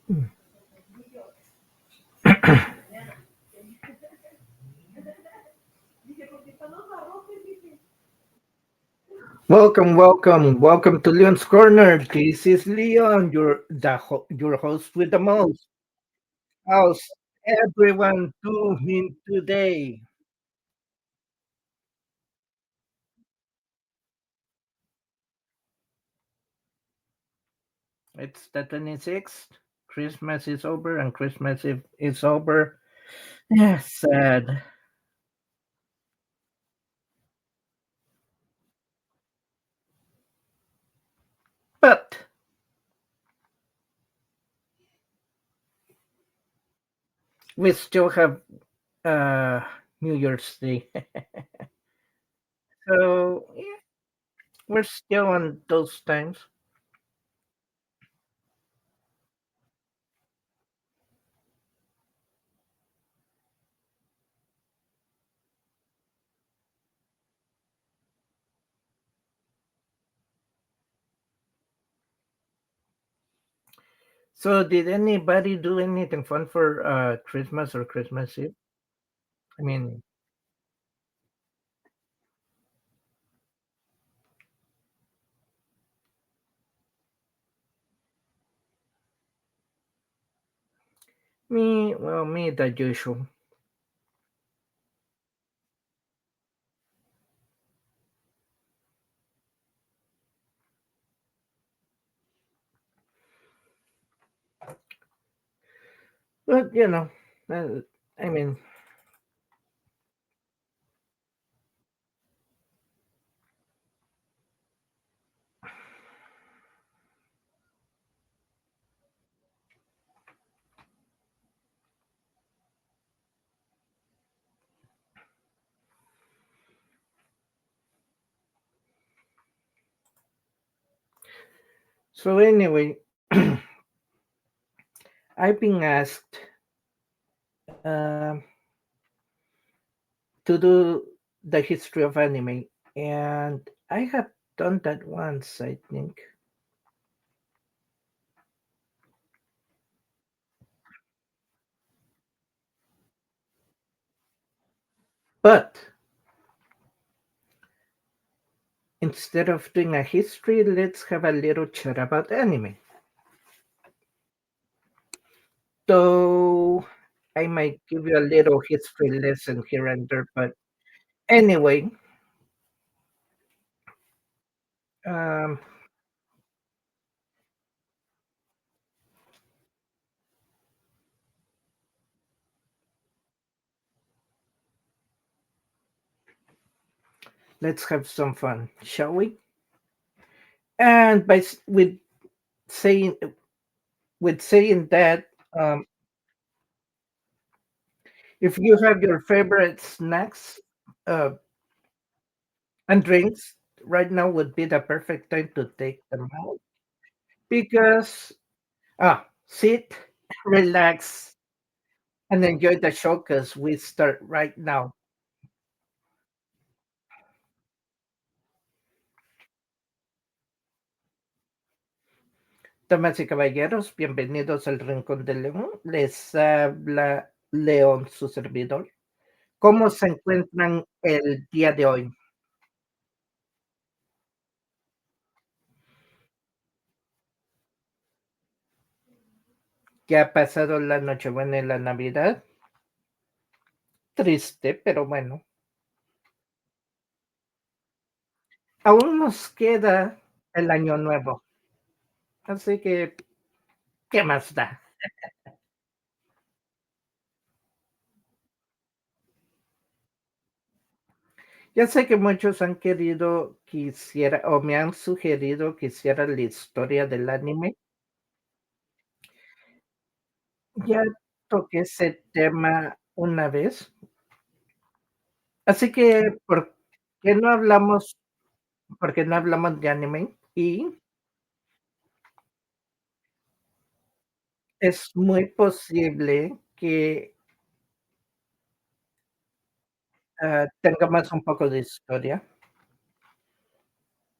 Welcome to Leon's Corner. This is Leon, your host with the most. How's everyone doing today? It's the 26th. Christmas is over, and Christmas Eve is over. Yeah, sad, but we still have uh, New Year's Day, so yeah, we're still on those times. So, did anybody do anything fun for Christmas or Christmas Eve? I mean, me, the usual. But uh, I mean, so anyway, I've been asked um to do the history of anime, and I have done that once, I think. But instead of doing a history, let's have a little chat about anime. So I might give you a little history lesson here and there, but anyway, um, let's have some fun, shall we? And saying saying that, if you have your favorite snacks uh, and drinks, right now would be the perfect time to take them out because sit, relax, and enjoy the show because we start right now. Damas y caballeros, bienvenidos al Rincón de León. Les habla León, su servidor. ¿Cómo se encuentran el día de hoy? ¿Ya ha pasado la Nochebuena y la Navidad? Triste, pero bueno. Aún nos queda el Año Nuevo, así que, ¿qué más da? Ya sé que muchos han querido que hiciera, o me han sugerido que hiciera la historia del anime. Ya toqué ese tema una vez, así que, por qué no hablamos de anime? Y es muy posible que, tengamos un poco de historia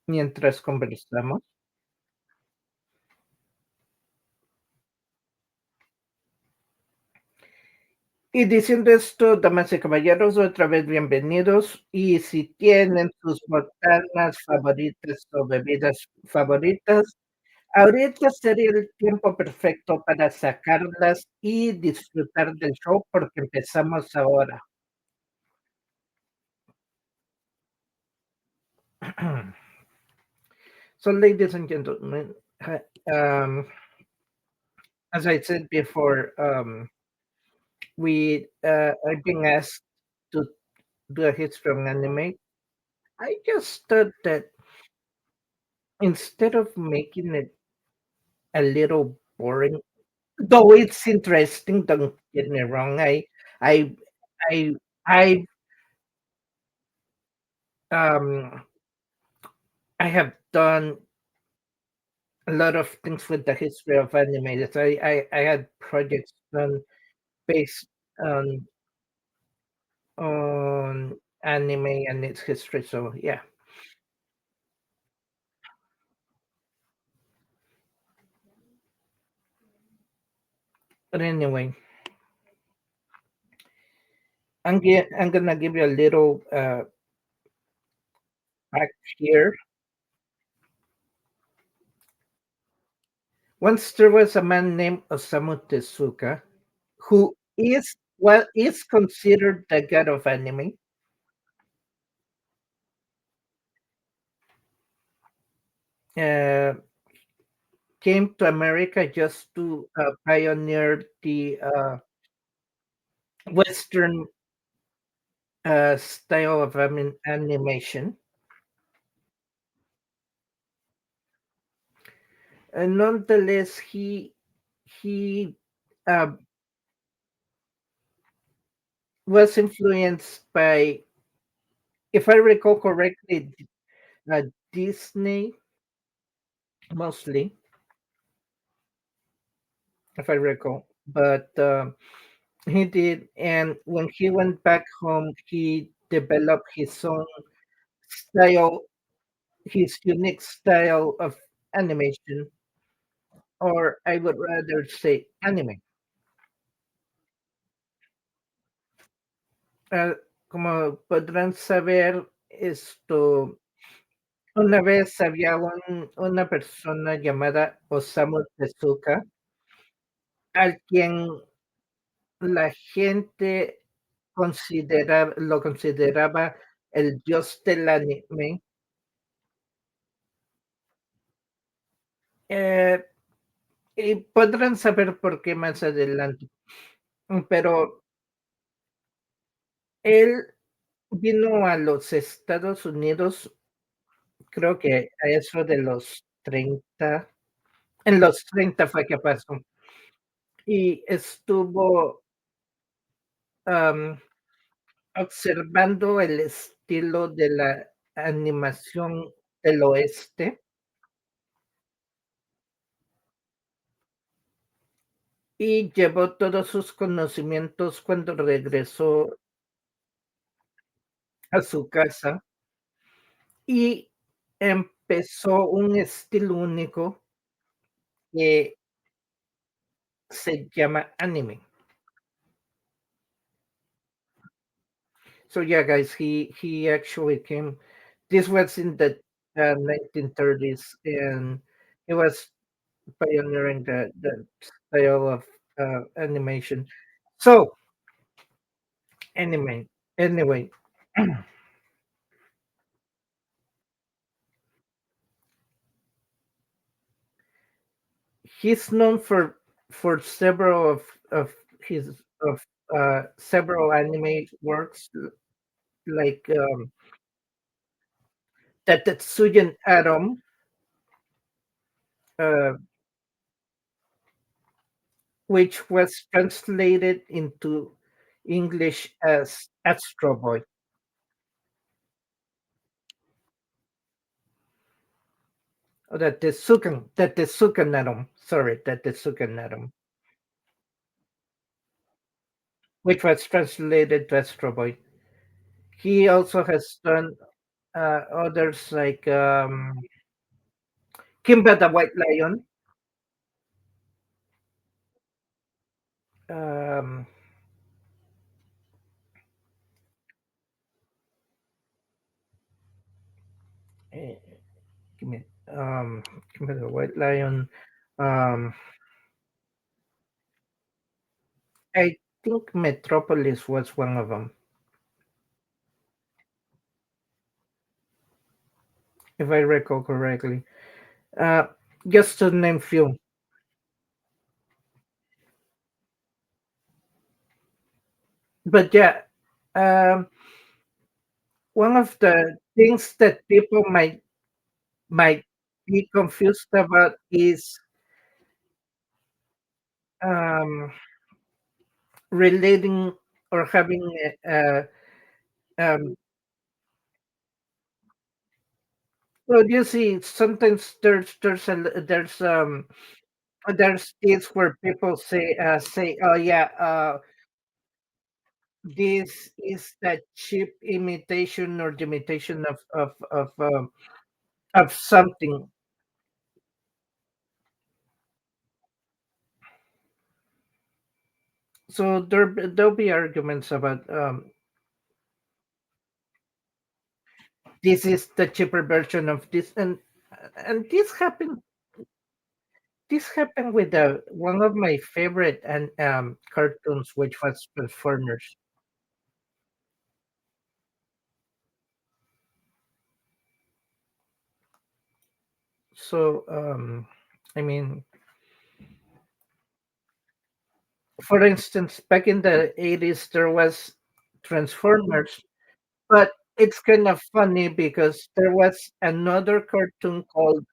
mientras conversamos. Y diciendo esto, damas y caballeros, otra vez bienvenidos. Y si tienen sus botanas favoritas o bebidas favoritas, ahorita sería el tiempo perfecto para sacarlas y disfrutar del show porque empezamos ahora. So, ladies and gentlemen, as I said before, I've been asked to do a history of anime. I just thought that instead of making it a little boring, though it's interesting, don't get me wrong. I, I, I, um, I have done a lot of things with the history of anime. I had projects done based on on anime and its history. So yeah. But anyway, I'm gonna give you a little back here. Once there was a man named Osamu Tezuka who is considered the god of anime. Uh, Came to America just to pioneer the Western style of animation. And nonetheless, he uh, was influenced by, if I recall correctly, uh, Disney mostly, if I recall. But he did, and when he went back home, he developed his own style, his unique style of animation, or I would rather say anime. Como podrán saber, una vez había una persona llamada Osamu Tezuka, al quien la gente lo consideraba el dios del anime. Eh, y podrán saber por qué más adelante. Pero él vino a los Estados Unidos, creo que a eso de los 30, en los 30 fue que pasó, y estuvo, am, observando el estilo de la animación del oeste, y llevó todos sus conocimientos cuando regresó a su casa, y empezó un estilo único que se llama anime. So yeah, guys, he actually came. This was in the 1930s, and he was pioneering the style of animation. So anyway, he's known for of his of several anime works like that Tetsuya Atom, uh, which was translated into English as Astro Boy. Oh, that Tezuka Atom. Sorry, that Tezuka Atom, which was translated to Astro Boy. He also has done others like Kimba the White Lion. Um, give me give me the White Lion. Um, I think Metropolis was one of them, if I recall correctly. Uh, just to name few. But yeah, um, one of the things that people might be confused about is um, relating or having um, well, you see, sometimes there's this where people say, oh yeah, this is that cheap imitation or the imitation of something. So there'll be arguments about this is the cheaper version of this, and this happened with one of my favorite and cartoons, which was Transformers. So I mean, for instance, back in the 80s, there was Transformers, but it's kind of funny because there was another cartoon called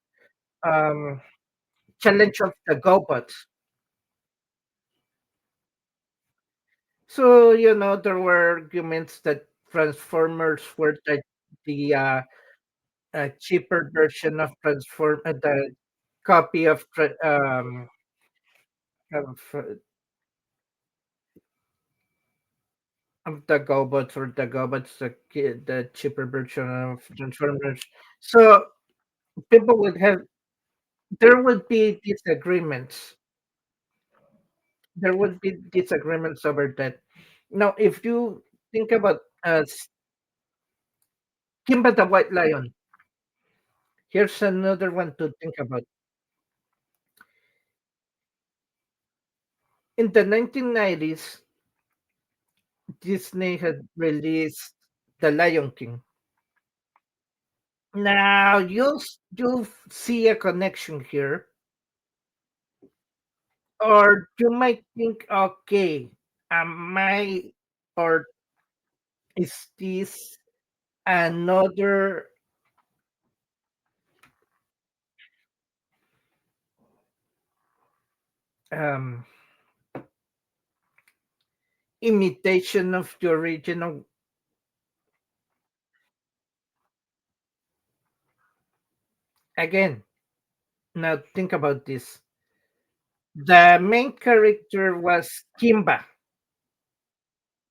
um, Challenge of the GoBots. So, there were arguments that Transformers were the cheaper version of the copy of the GoBots, or the GoBots, the cheaper version of Transformers. So people would have there would be disagreements. There would be disagreements over that. Now, if you think about Kimba the White Lion, here's another one to think about. In the 1990s, Disney had released The Lion King. Now you'll see a connection here, or you might think, okay, am I, or is this another um, imitation of the original? Again, now think about this. The main character was Kimba.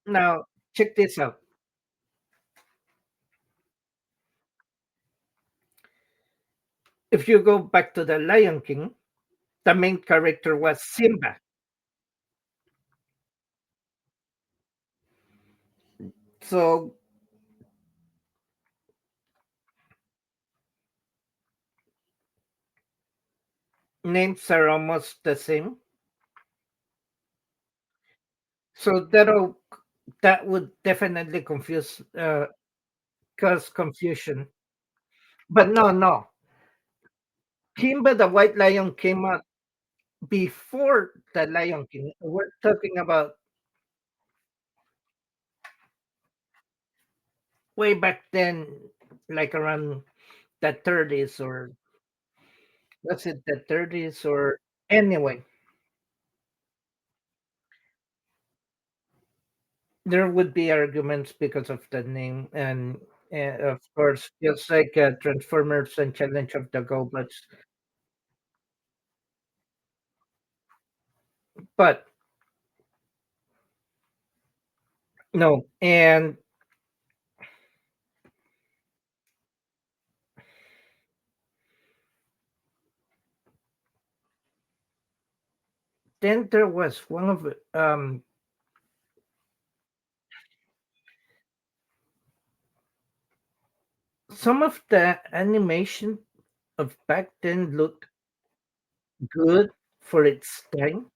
Now, check this out. If you go back to The Lion King, the main character was Simba. So names are almost the same. So that would definitely cause confusion. But no, no. Kimba the White Lion came out before the Lion King. We're talking about way back then, like around the 30s, or was it the 30s, or anyway, there would be arguments because of the name, and of course, just like Transformers and Challenge of the Goblets. But no, and then there was one of some of the animation. of back then looked good for its time.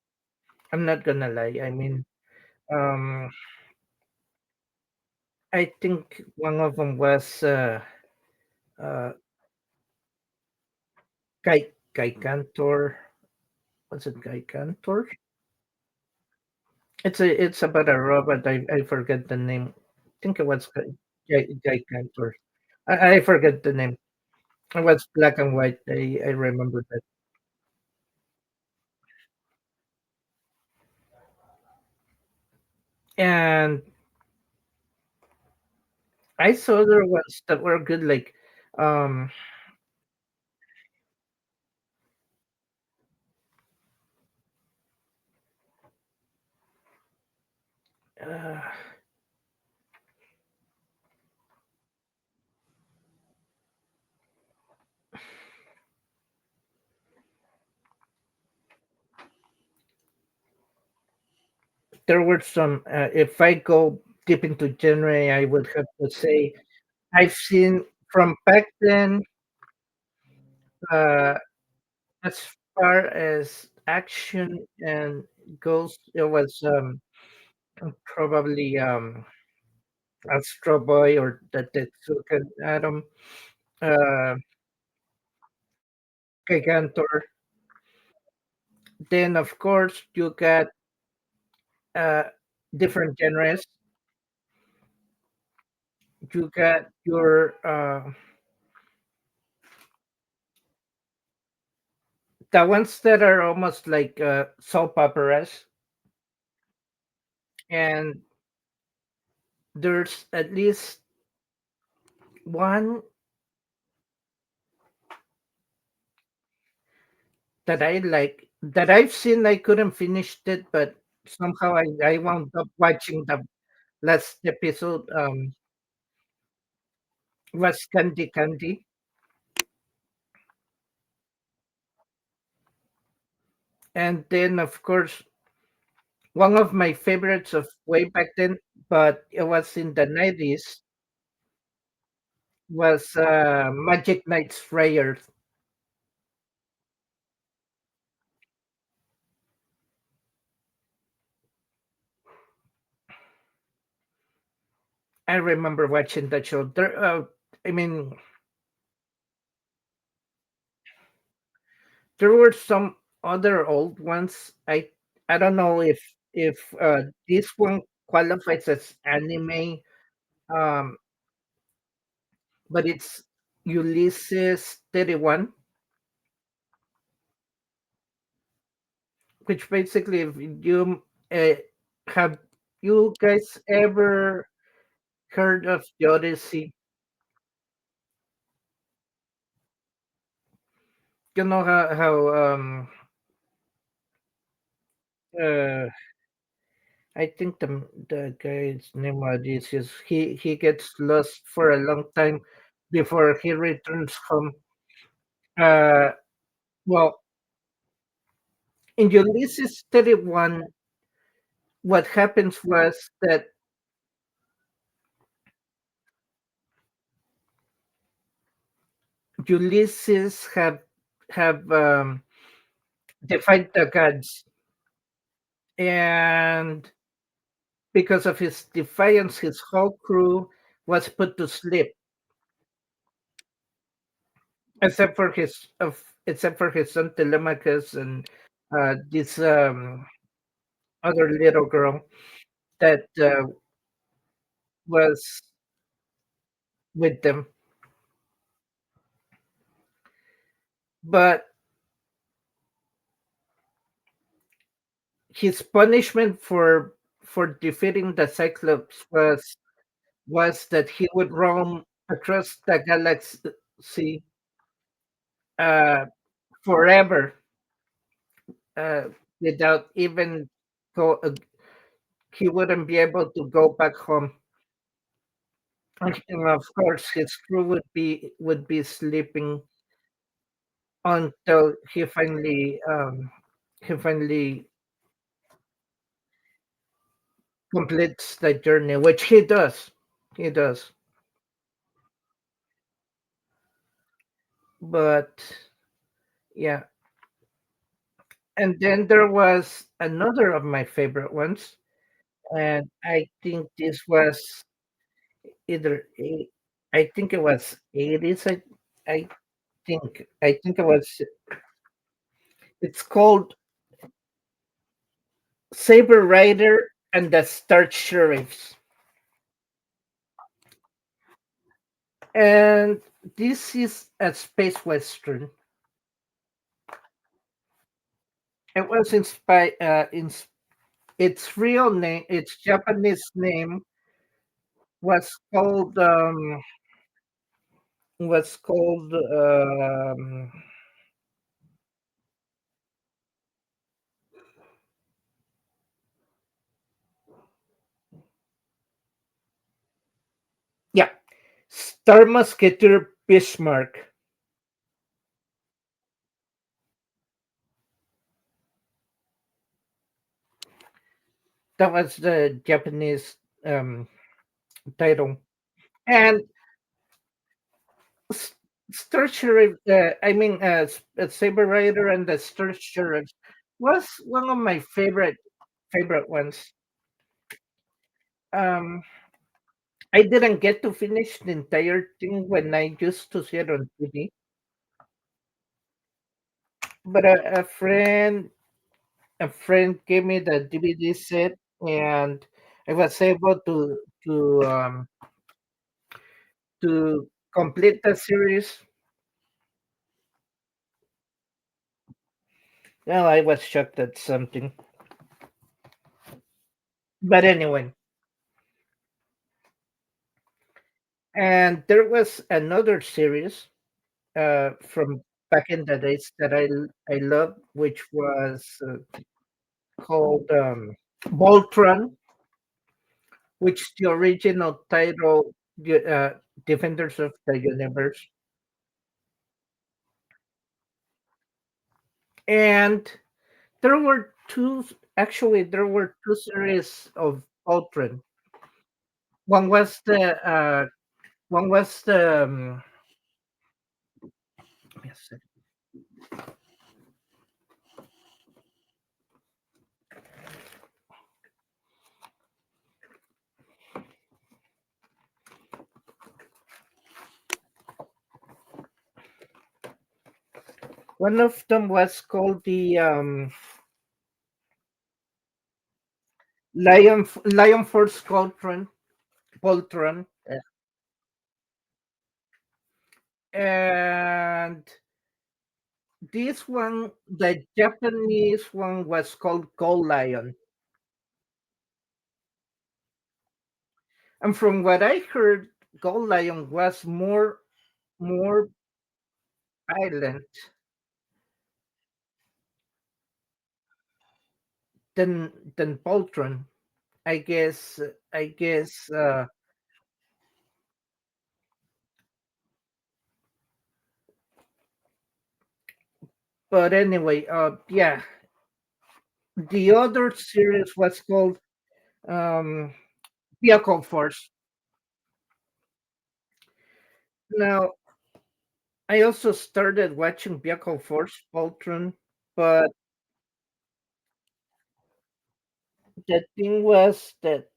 I'm not gonna lie. I mean, um, I think one of them was uh, Guy Cantor. Was it Guy Cantor? It's about a robot. I forget the name. I think it was Guy Cantor. I forget the name. It was black and white. I remember that. And I saw other ones that were good, like um uh, there were some. If I go deep into genre, I would have to say I've seen from back then. Uh, as far as action and goes, it was probably Astro Boy or the Tetsuka Atom, uh, Gigantor. Then of course you got uh, different genres. You got your the ones that are almost like soap operas, and there's at least one that I like that I've seen. I couldn't finish it, but somehow I wound up watching the last episode. Was Candy Candy, and then of course one of my favorites of way back then, but it was in the 90s, was Magic Knights Freya. I remember watching that show. I mean, there were some other old ones. I don't know if this one qualifies as anime, um, but it's Ulysses 31, which basically, if you uh, have you guys ever heard of the Odyssey? You know how uh I think the guy's name Odysseus. He gets lost for a long time before he returns home. Uh, well, in Ulysses 31, what happens was that Ulysses have defied the gods, and because of his defiance, his whole crew was put to sleep, except for except for his son Telemachus and this other little girl that was with them. But his punishment for defeating the Cyclops was that he would roam across the galaxy uh, forever uh, without even go. He wouldn't be able to go back home. And of course, his crew would be sleeping until he finally completes the journey, which he does. He does. but yeah. And then there was another of my favorite ones, and I think this was either I think it was 80s. I I think it was. It's called Saber Rider and the Star Sheriffs, and this is a space western. It was inspired. Its real name, its Japanese name, was called was called yeah, Star Musketeer Bismarck. That was the Japanese um, title. And S- Star Sheriff, Saber Rider and the Star Sheriff was one of my favorite ones. Um, I didn't get to finish the entire thing when I used to see it on TV, but a friend gave me the DVD set, and I was able to complete the series. Well, I was shocked at something, but anyway. And there was another series from back in the days that I loved, which was called Voltron, which the original title, Defenders of the Universe. And there were two series of Voltron. One was the yes, one of them was called the Lion Force Voltron, and this one, the Japanese one, was called Gold Lion. And from what I heard, Gold Lion was more violent than Voltron. I guess. But anyway, yeah. The other series was called um, Vehicle Force. Now, I also started watching Vehicle Force Voltron, but the thing was that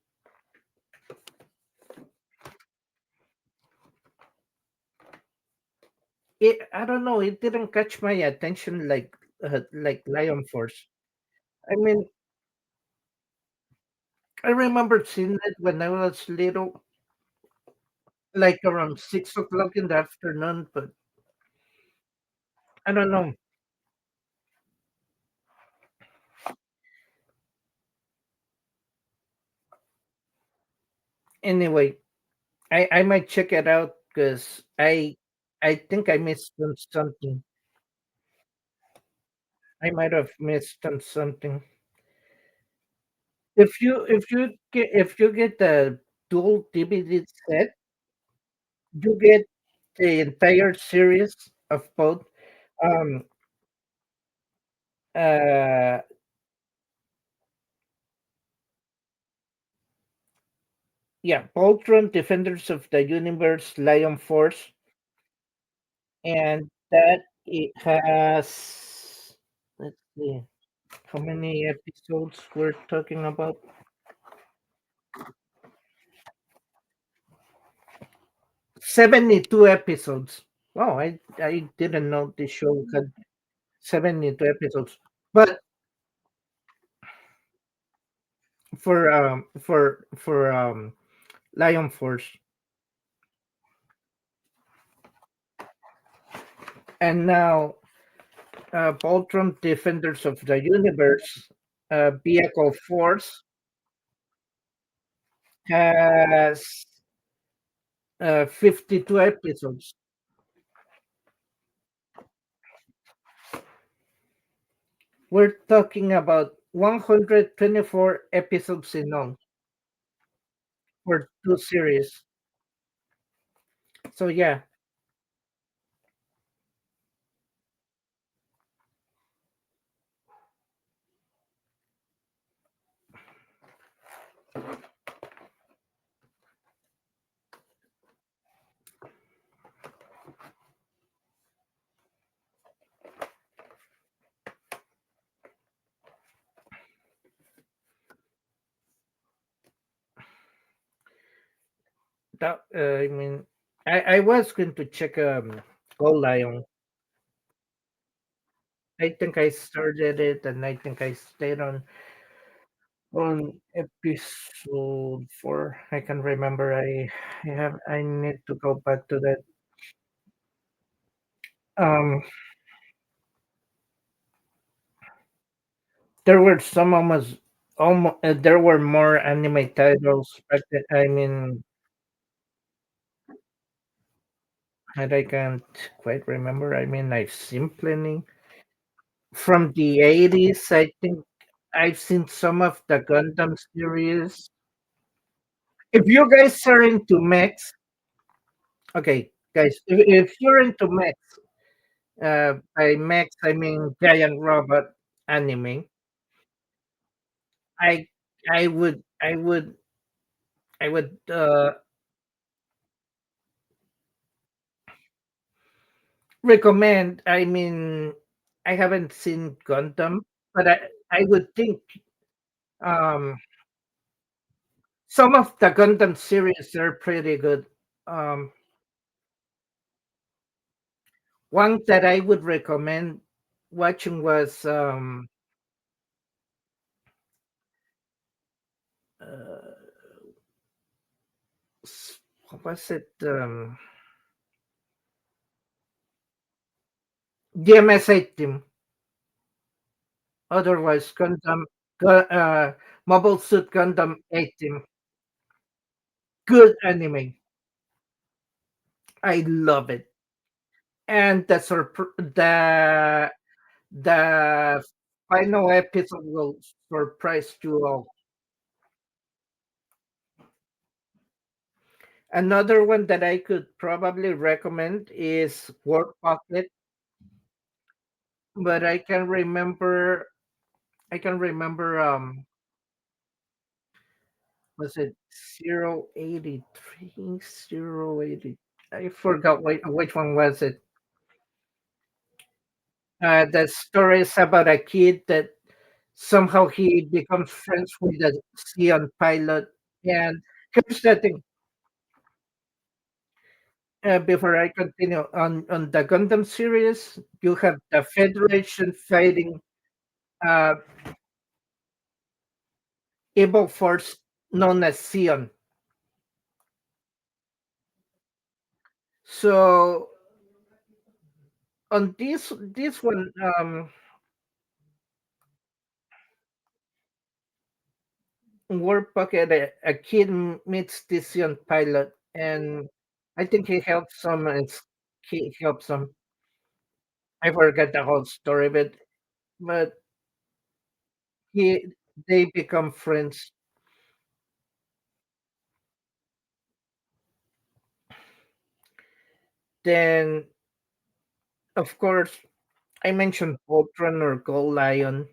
I don't know, it didn't catch my attention like Lion Force. I mean, I remember seeing it when I was little, like around 6 o'clock in the afternoon, but I don't know. Anyway, I might check it out because I think I missed on something. I might have missed on something. If you get the dual DVD set, you get the entire series of both. Um, uh, yeah, Voltron, Defenders of the Universe, Lion Force, and That it has, let's see, how many episodes we're talking about? 72 episodes. Wow, I didn't know this show had 72 episodes. But for Lion Force, and now Voltron Defenders of the Universe, Vehicle Force has 52 episodes. We're talking about 124 episodes in all for two series. So yeah, that I mean, I was going to check Gold Lion. I think I started it, and I think I stayed on episode 4. I can remember. I need to go back to that. Um, there were some almost there were more anime titles back then. I mean, and I can't quite remember. I mean, I've seen plenty from the 80s. I think I've seen some of the Gundam series. If you guys are into mechs, okay, guys, if you're into mechs, by mechs I mean giant robot anime. I I would recommend. I mean, I haven't seen Gundam, but I would think um some of the Gundam series are pretty good. Um, one that I would recommend watching was uh, what was it? DMS 8 otherwise Mobile Suit Gundam 18. Good anime. I love it. And the final episode will surprise you all. Another one that I could probably recommend is Work Pocket, but I can remember was it 083 080, I forgot which one was it. The story is about a kid that somehow he becomes friends with a Sion pilot. And here's the thing, before I continue, on the Gundam series, you have the Federation fighting uh, evil force known as Sion. So on this one, War Pocket, a kid meets this Sion pilot, and I think he helps some, and he helps some. I forget the whole story, but he they become friends. Then, of course, I mentioned Voltron or Gold Lion.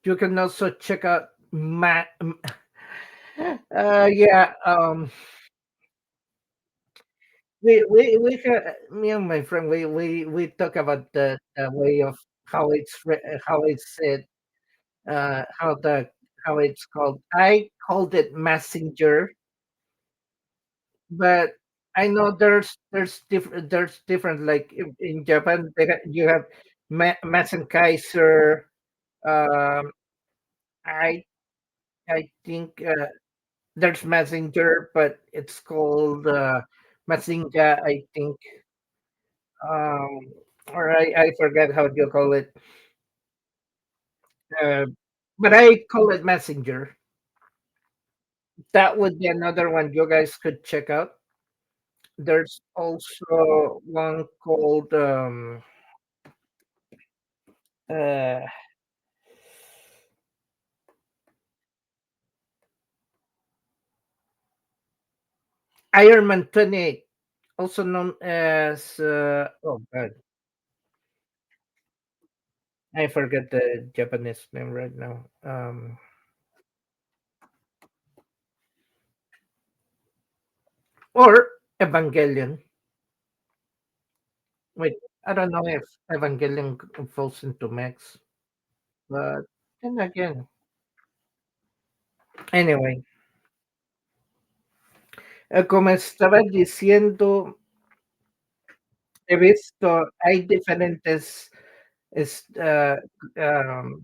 You can also check out yeah, me and my friend, we talk about the way of how it's said, how the how it's called. I called it messenger, but I know there's different, like in Japan you have Kaiser. Um, I I think there's messenger, but it's called Mazinga. I think, um, or I forget how you call it. Uh, but I call it messenger. That would be another one you guys could check out. There's also one called uh, Iron Man 28, also known as oh god, I forget the Japanese name right now. Or Evangelion. Wait, I don't know if Evangelion falls into Max, but then again, anyway, como estaba diciendo, he visto, hay diferentes es- ah, am,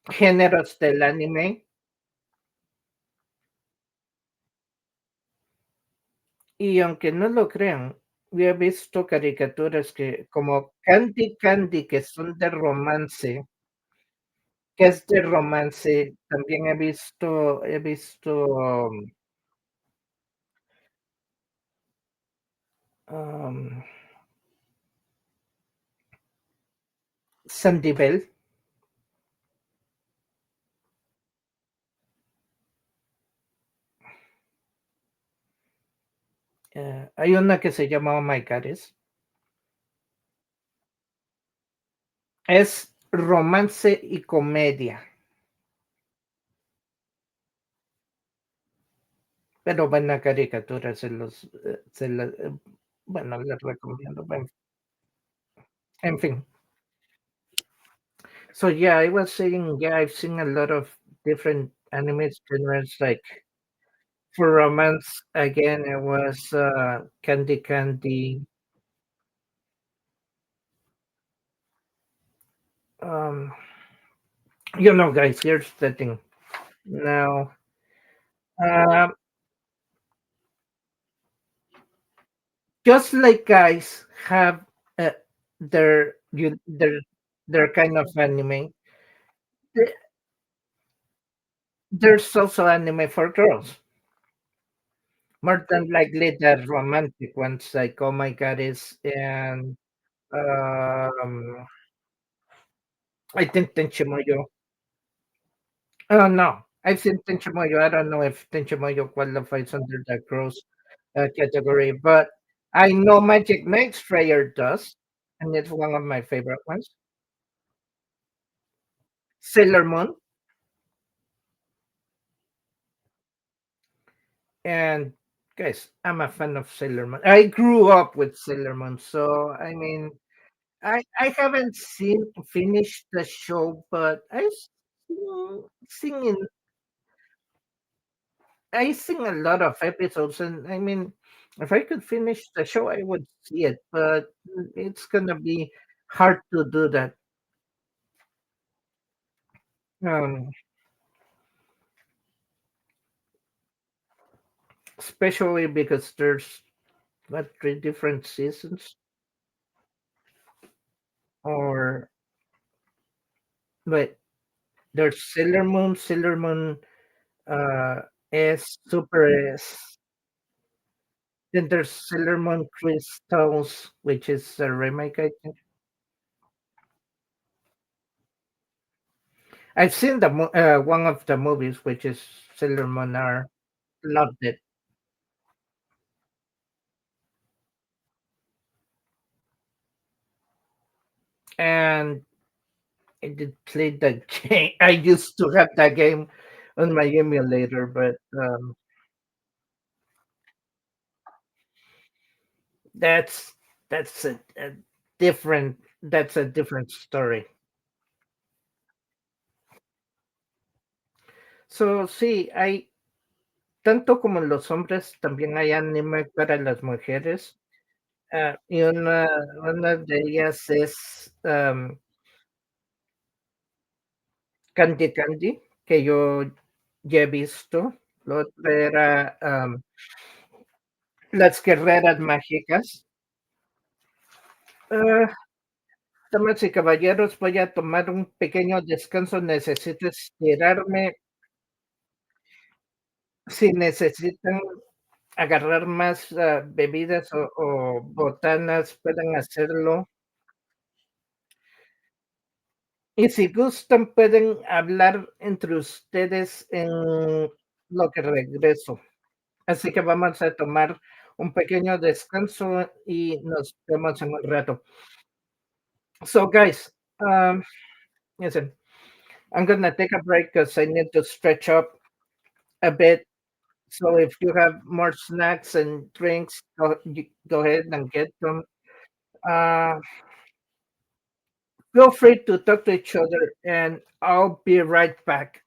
géneros del anime y aunque no lo crean, yo he visto caricaturas que como Candy Candy que son de romance, que es de romance, también he visto um, Sandy Bell. Hay una que se llama Oh My Goddess. Es romance y comedia, pero buena caricatura, bueno, les recomiendo. Bueno, en fin. So yeah, I was saying, yeah, I've seen a lot of different anime genres. Like for romance, again, it was Candy Candy. Um, guys, here's the thing. Now, um, just like guys have uh, their kind of anime, th- there's also anime for girls. More than likely the romantic ones like Oh My Goddess and um, I think Tenchimoyo. Oh no, I've seen Tenchimoyo. I don't know if Tenchimoyo qualifies under the girls category, but I know Magic Knight Slayer does, and it's one of my favorite ones. Sailor Moon, and guys, I'm a fan of Sailor Moon. I grew up with Sailor Moon, so I mean, I haven't finished the show, but seen I sing a lot of episodes, and I mean, if I could finish the show, I would see it, but it's gonna be hard to do that, um, especially because there's what, three different seasons, or but there's Sailor Moon uh, S, Super S. Then there's Sailor Moon Crystals, which is a remake, I think. I've seen one of the movies, which is Sailor Moon R. Loved it. And I did play that game. I used to have that game on my emulator, but That's a different that's a different story. So sí, hay tanto como en los hombres, también hay anime para las mujeres. Y una de ellas es Candy Candy, que yo ya he visto. La otra era Las Guerreras Mágicas. Ah, damas y caballeros, voy a tomar un pequeño descanso. Necesito estirarme. Si necesitan agarrar más bebidas o botanas, pueden hacerlo. Y si gustan, pueden hablar entre ustedes en lo que regreso. Así que vamos a tomar un pequeño descanso y nos vemos en un rato. So, guys, listen, I'm gonna take a break because I need to stretch up a bit. So, if you have more snacks and drinks, go ahead and get them. Uh, feel free to talk to each other, and I'll be right back.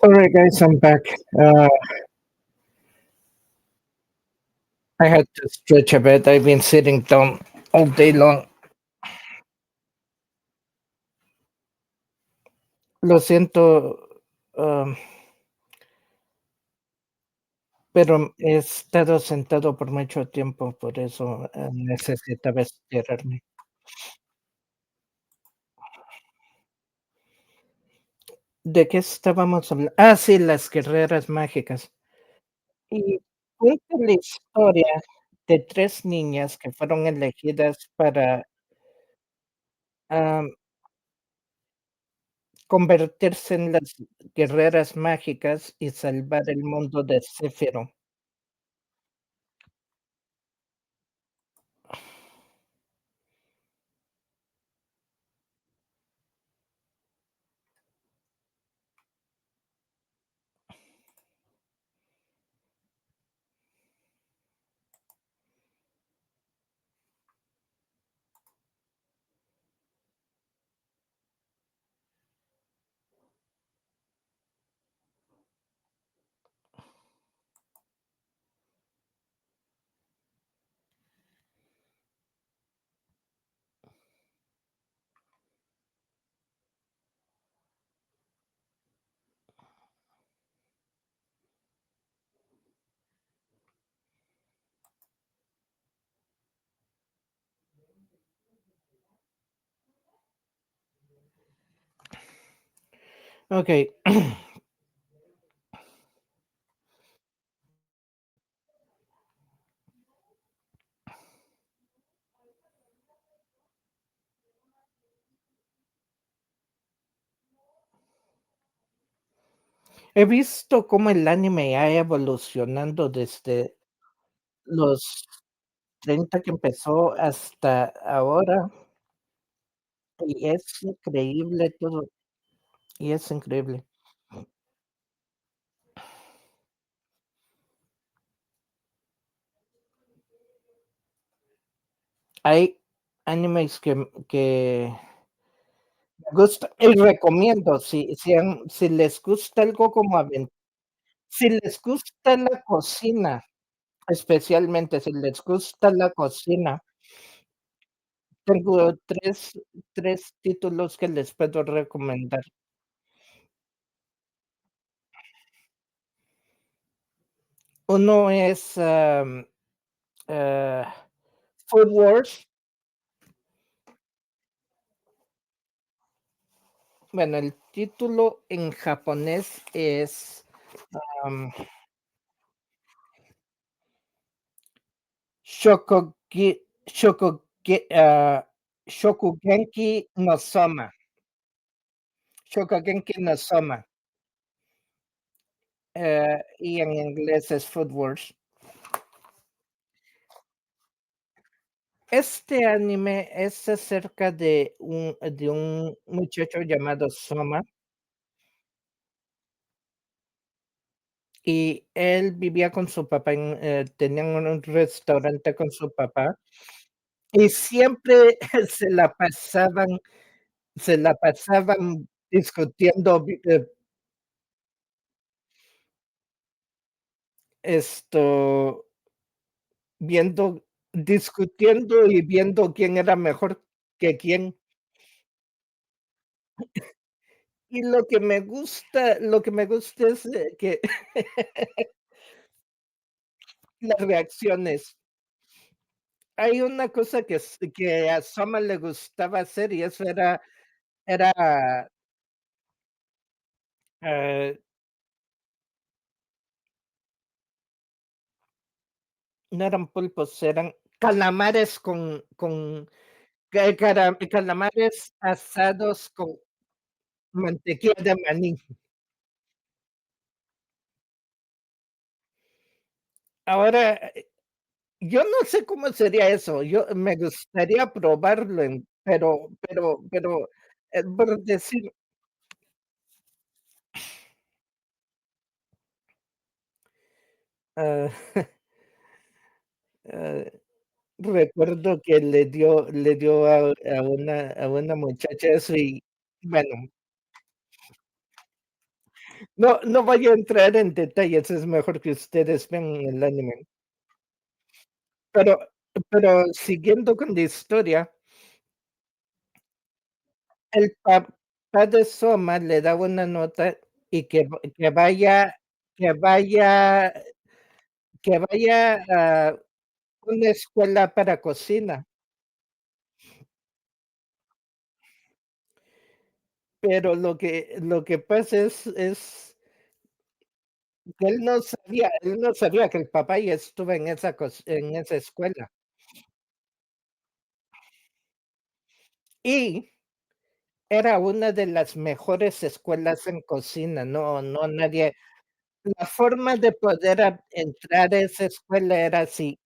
All right, guys, I'm back. Uh, I had to stretch a bit. I've been sitting down all day long. Lo siento, um, pero he estado sentado por mucho tiempo, por eso necesitaba estirarme. ¿De qué estábamos hablando? Ah, sí, las guerreras mágicas. Y cuenta la historia de 3 niñas que fueron elegidas para, am, convertirse en las guerreras mágicas y salvar el mundo de Sephiroth. Okey. He visto cómo el anime ha evolucionando desde los 30 que empezó hasta ahora, y es increíble todo, y es increíble. Hay animes que me gustan y recomiendo, si les gusta algo como si les gusta la cocina, especialmente si les gusta la cocina, tengo tres títulos que les puedo recomendar. Uno es, ah, Food Wars. Bueno, el título en japonés es, am, Shokogi Shokoge Shokugenki no Soma, Shokugenki no Soma, y en inglés es Food Wars. Este anime es acerca de un muchacho llamado Soma, y él vivía con su papá tenían un restaurante con su papá, y siempre se la pasaban discutiendo, esto, viendo, discutiendo y viendo quién era mejor que quién. Y lo que me gusta es, que las reacciones. Hay una cosa que a Soma le gustaba hacer, y eso era, eh, no eran pulpos, eran calamares con calamares asados con mantequilla de maní. Ahora, yo no sé cómo sería eso, yo me gustaría probarlo pero, por decir, ah, ah, recuerdo que le dio a una muchacha eso y, bueno, no voy a entrar en detalles, es mejor que ustedes vean el anime. Pero siguiendo con la historia, el papá de Soma le daba una nota y que vaya que vaya a una escuela para cocina, pero lo que pasa es que él no sabía que el papá ya estuvo en esa escuela. Y era una de las mejores escuelas en cocina, no nadie, la forma de poder entrar a esa escuela era así: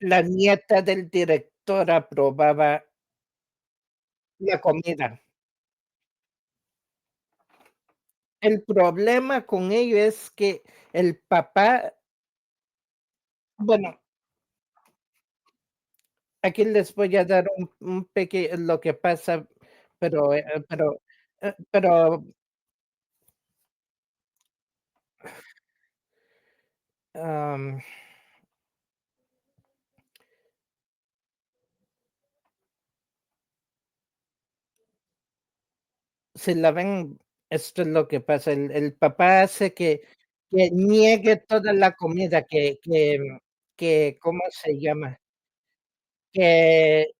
la nieta del director aprobaba la comida. El problema con ello es que el papá, bueno, aquí les voy a dar un pequeño lo que pasa, pero, am, si la ven, esto es lo que pasa, el papá hace que niegue toda la comida, ¿cómo se llama? Que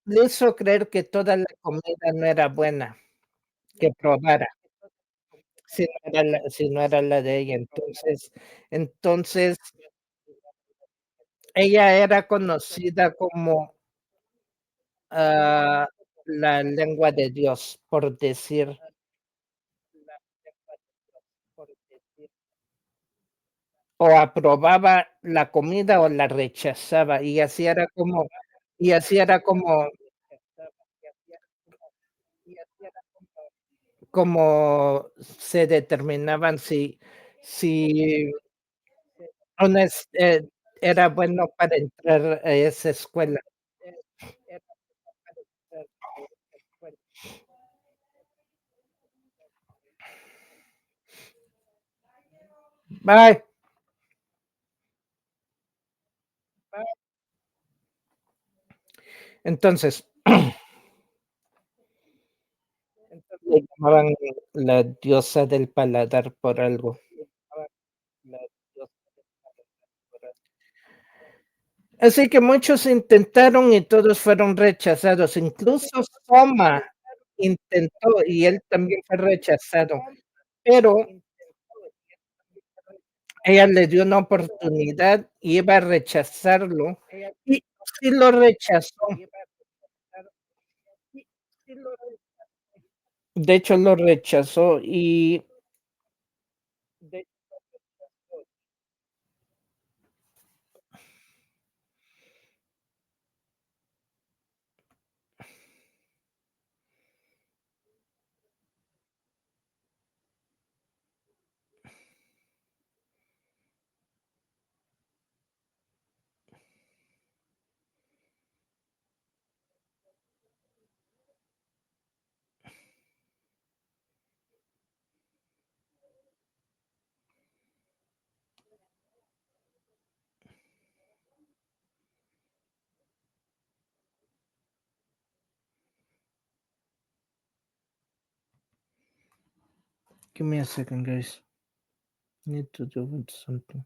le hizo creer que toda la comida no era buena, que probara, si no era la de ella. Entonces, ella era conocida como, ah, la lengua de Dios, por decir, o aprobaba la comida o la rechazaba, y así era como se determinaban si una era bueno para entrar a esa escuela. Bye. Entonces, le llamaban la diosa del paladar por algo. Así que muchos intentaron y todos fueron rechazados, incluso Soma intentó y él también fue rechazado, pero ella le dio una oportunidad y iba a rechazarlo, y sí lo rechazó. De hecho, lo rechazó y Give me a second, guys. Need to do with something.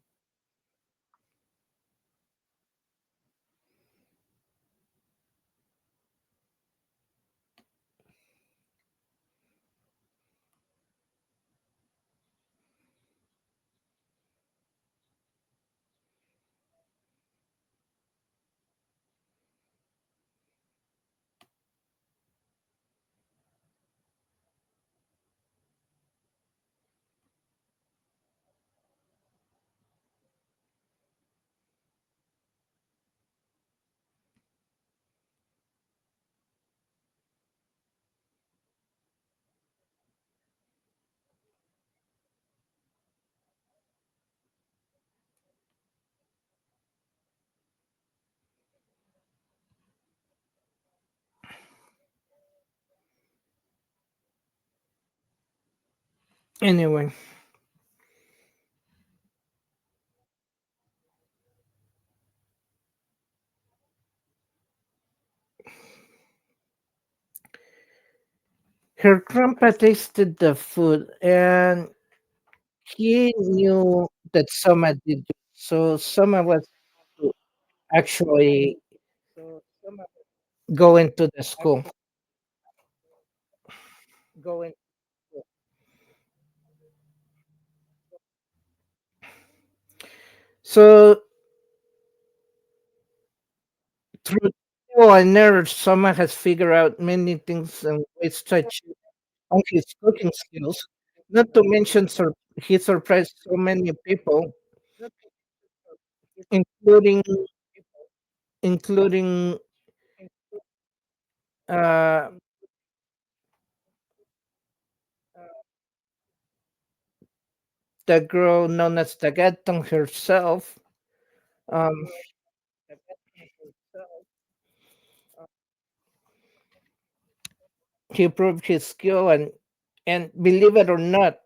Anyway, her grandpa tasted the food and he knew that Soma did it. So Soma was to actually go into the school. So through trial and error, Soma has figured out many things and ways to achieve on his cooking skills. Not to mention, he surprised so many people, including including uh, the girl known as the Gaton herself. Um, he proved his skill, and believe it or not,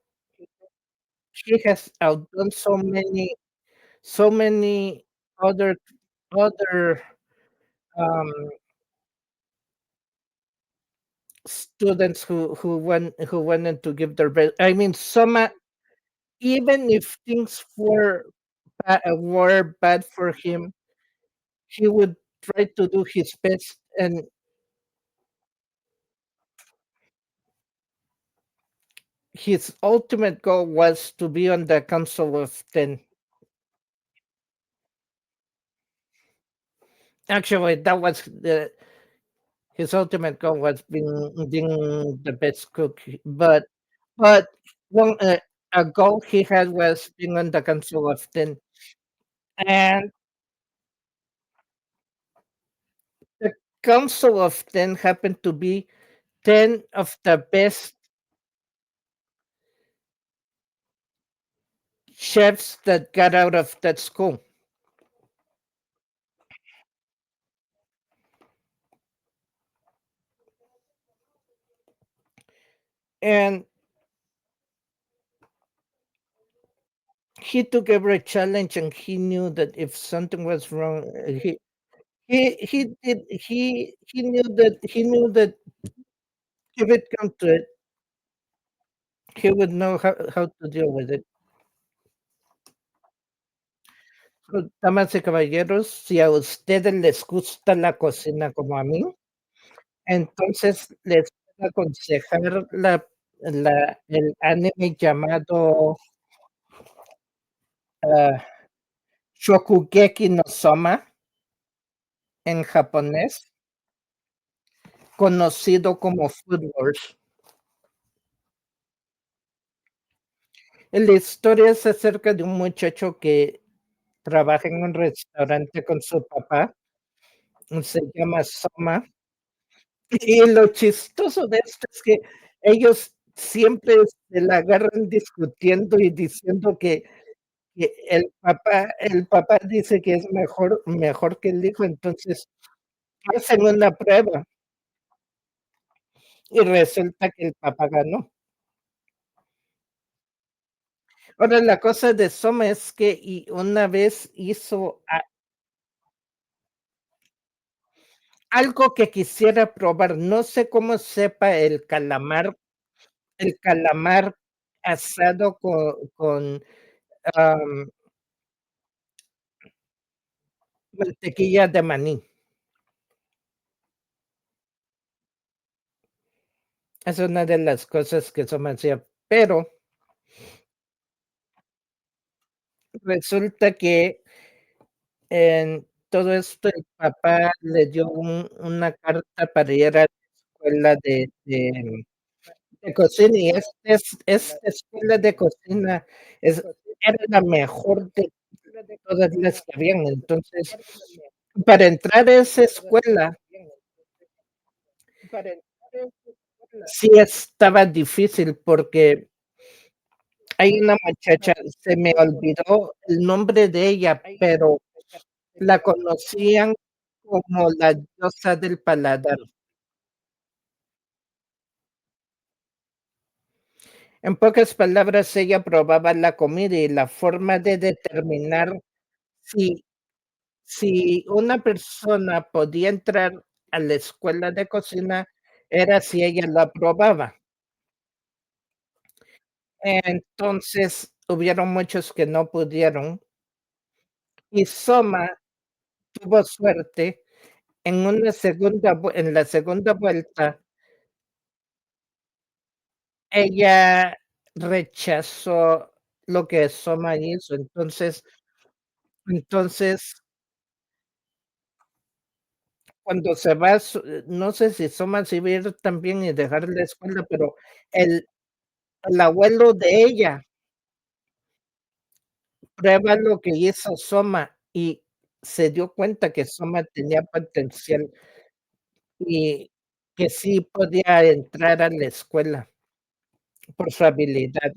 he has outdone so many other um, students who wanted to give their best. I mean, even if things were bad for him, he would try to do his best, and his ultimate goal was to be on the Council of 10. Actually, that was his ultimate goal was being the best cook. But one a goal he had was being on the Council of 10, and the Council of 10 happened to be 10 of the best chefs that got out of that school. And he took every challenge, and he knew that if something was wrong, he knew that if it come to it, he would know how to deal with it. So, damas y caballeros, si a ustedes les gusta la cocina como a mí, entonces les puedo aconsejar el anime llamado ah, Shokugeki no Soma en japonés, conocido como Food Wars. La historia es acerca de un muchacho que trabaja en un restaurante con su papá, se llama Soma, y lo chistoso de esto es que ellos siempre se la agarran discutiendo y diciendo que el papá dice que es mejor que el hijo, entonces hacen una prueba y resulta que el papá ganó. Ahora, la cosa de Soma es que una vez hizo algo que quisiera probar, no sé cómo sepa el calamar asado con, am, mantequilla de maní. Es una de las cosas que eso me hacía, pero resulta que en todo esto el papá le dio una carta para ir a la escuela de cocina, y esta escuela de cocina es era la mejor de todas las que habían. Entonces, para entrar a esa escuela sí estaba difícil, porque hay una muchacha, se me olvidó el nombre de ella, pero la conocían como la diosa del paladar. En pocas palabras, ella probaba la comida y la forma de determinar si una persona podía entrar a la escuela de cocina era si ella la probaba. Entonces, hubieron muchos que no pudieron, y Soma tuvo suerte en la segunda vuelta. Ella rechazó lo que Soma hizo. Entonces, cuando se va, no sé si Soma se iba a ir también y dejar la escuela, pero el abuelo de ella prueba lo que hizo Soma y se dio cuenta que Soma tenía potencial y que sí podía entrar a la escuela por su habilidad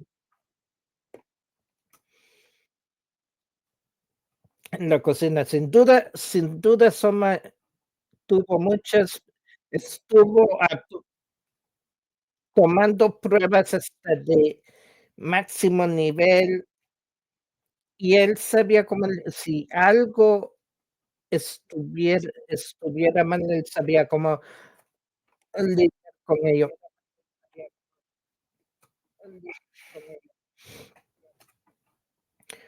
en la cocina. Sin duda, Soma tuvo muchas estuvo tomando pruebas hasta de máximo nivel, y él sabía cómo si algo estuviera mal, él sabía cómo lidiar con ello.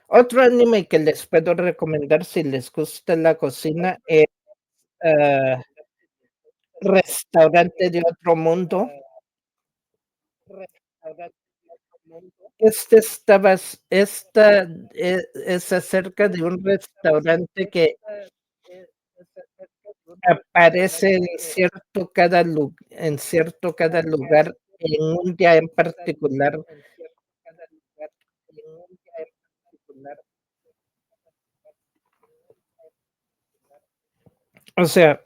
Otro anime que les puedo recomendar si les gusta la cocina es, ah, Restaurante de Otro Mundo. Es acerca de un restaurante que aparece en cierto cada lugar en un día en particular. O sea,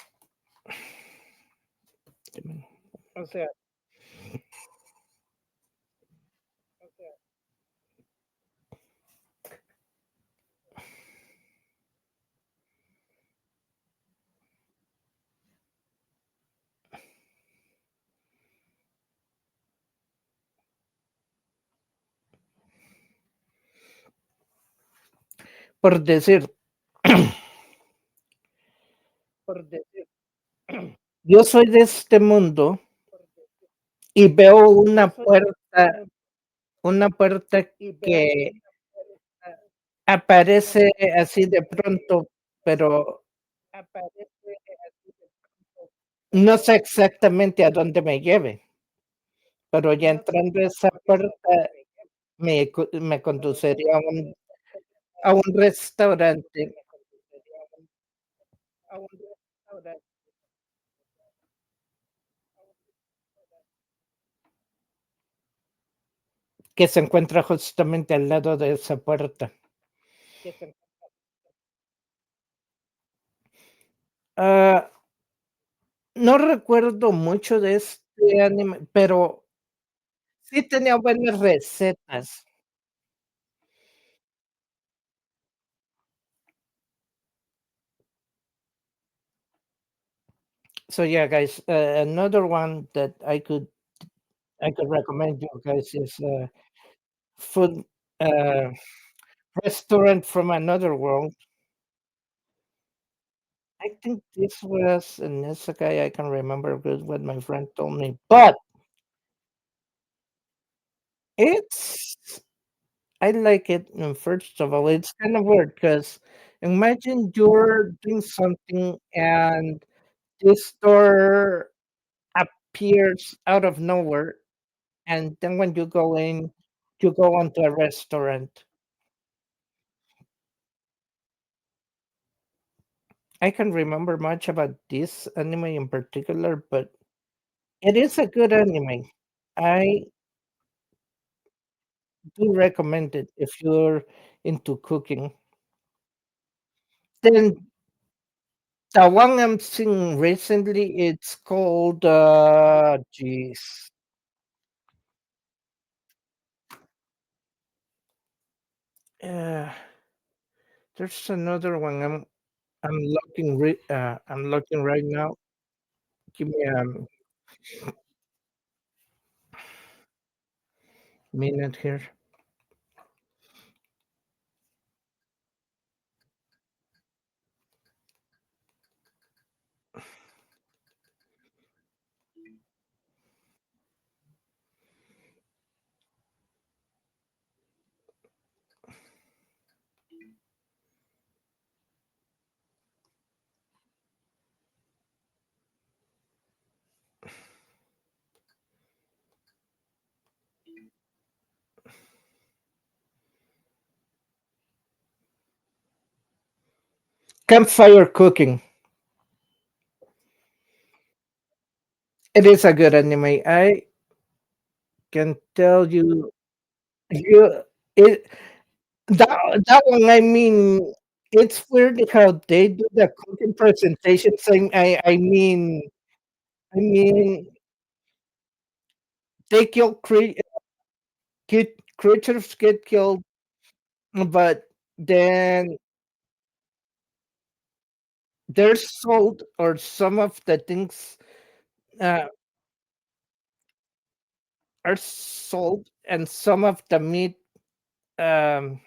por decir, yo soy de este mundo y veo una puerta que aparece así de pronto, pero no sé exactamente a dónde me lleve, pero ya entrando a esa puerta me conduciría a un restaurante que se encuentra justamente al lado de esa puerta. Ah, no recuerdo mucho de este anime, pero sí tenía buenas recetas. So yeah, guys, another one that I could recommend you guys is food uh, restaurant from another world. I think this was an isekai. I can remember good what my friend told me, but It's I like it. First of all, it's kind of weird because imagine you're doing something and this store appears out of nowhere, and then when you go in, you go onto a restaurant. I can't remember much about this anime in particular, but it is a good anime. I do recommend it if you're into cooking. Then the one I'm seeing recently, it's called geez. Uh, there's another one I'm looking right now. Give me a minute here. Campfire cooking. It is a good anime. I can tell you, you it that one. I mean, it's weird how they do the cooking presentation thing. I mean, they kill creatures get killed, but then they're sold, or some of the things uh, are sold, and some of the meat um,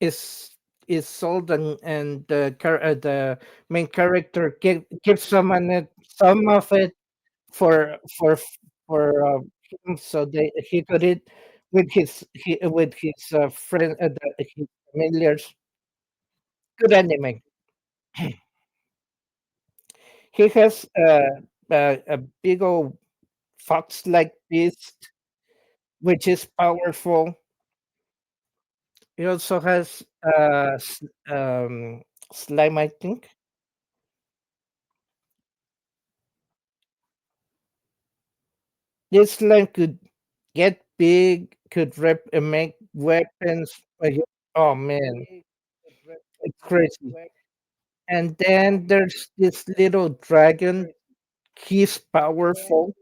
is is sold, and the main character gives some of it for for him, so he could eat with his friend, his familiars. Good anime. He has a big old fox-like beast, which is powerful. He also has slime, I think. This slime could get big, could make weapons. Oh man, it's crazy. And then there's this little dragon. He's powerful,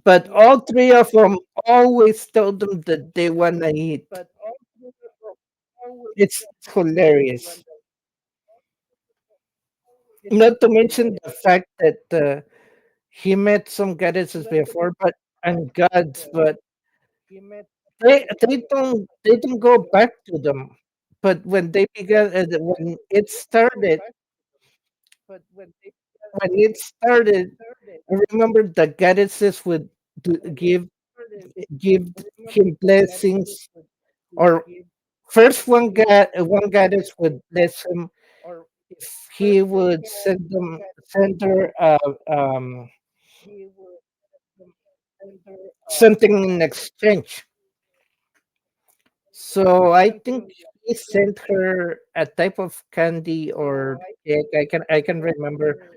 but all three of them always tell them that they wanna eat. It's hilarious. Not to mention the fact that he met some goddesses before, but and gods, but they don't go back to them. But when it started, I remember the goddesses would give him blessings, or first one goddess would bless him if he would send her something in exchange. So I think he sent her a type of candy or cake. I can remember.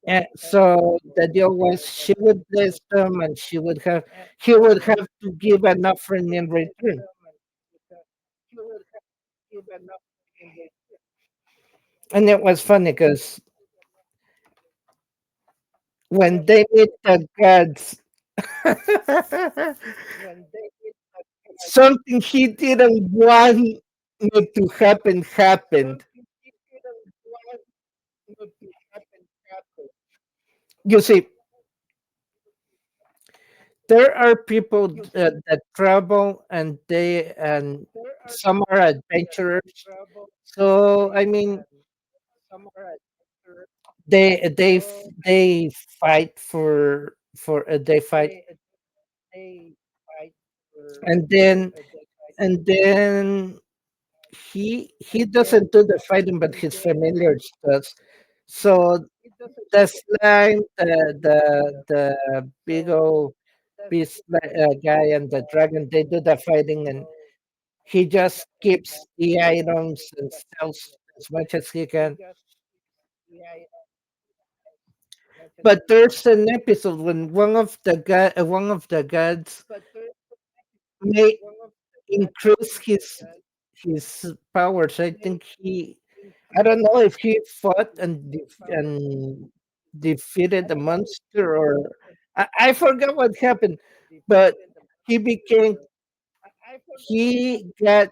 And so the deal was she would bless them, and he would have to give an offering in return. And it was funny because when they meet the gods, something he didn't want it to happen happened. You see, there are people that travel, and some are adventurers. So I mean, they fight for they fight, and then he doesn't do the fighting, but his familiars does. So the slime, the big old beast guy, and the dragon, they do the fighting, and he just keeps the items and sells as much as he can. But there's an episode when one of the gods may increase his powers. I think I don't know if he fought and defeated the monster, or I forgot what happened, but he became he got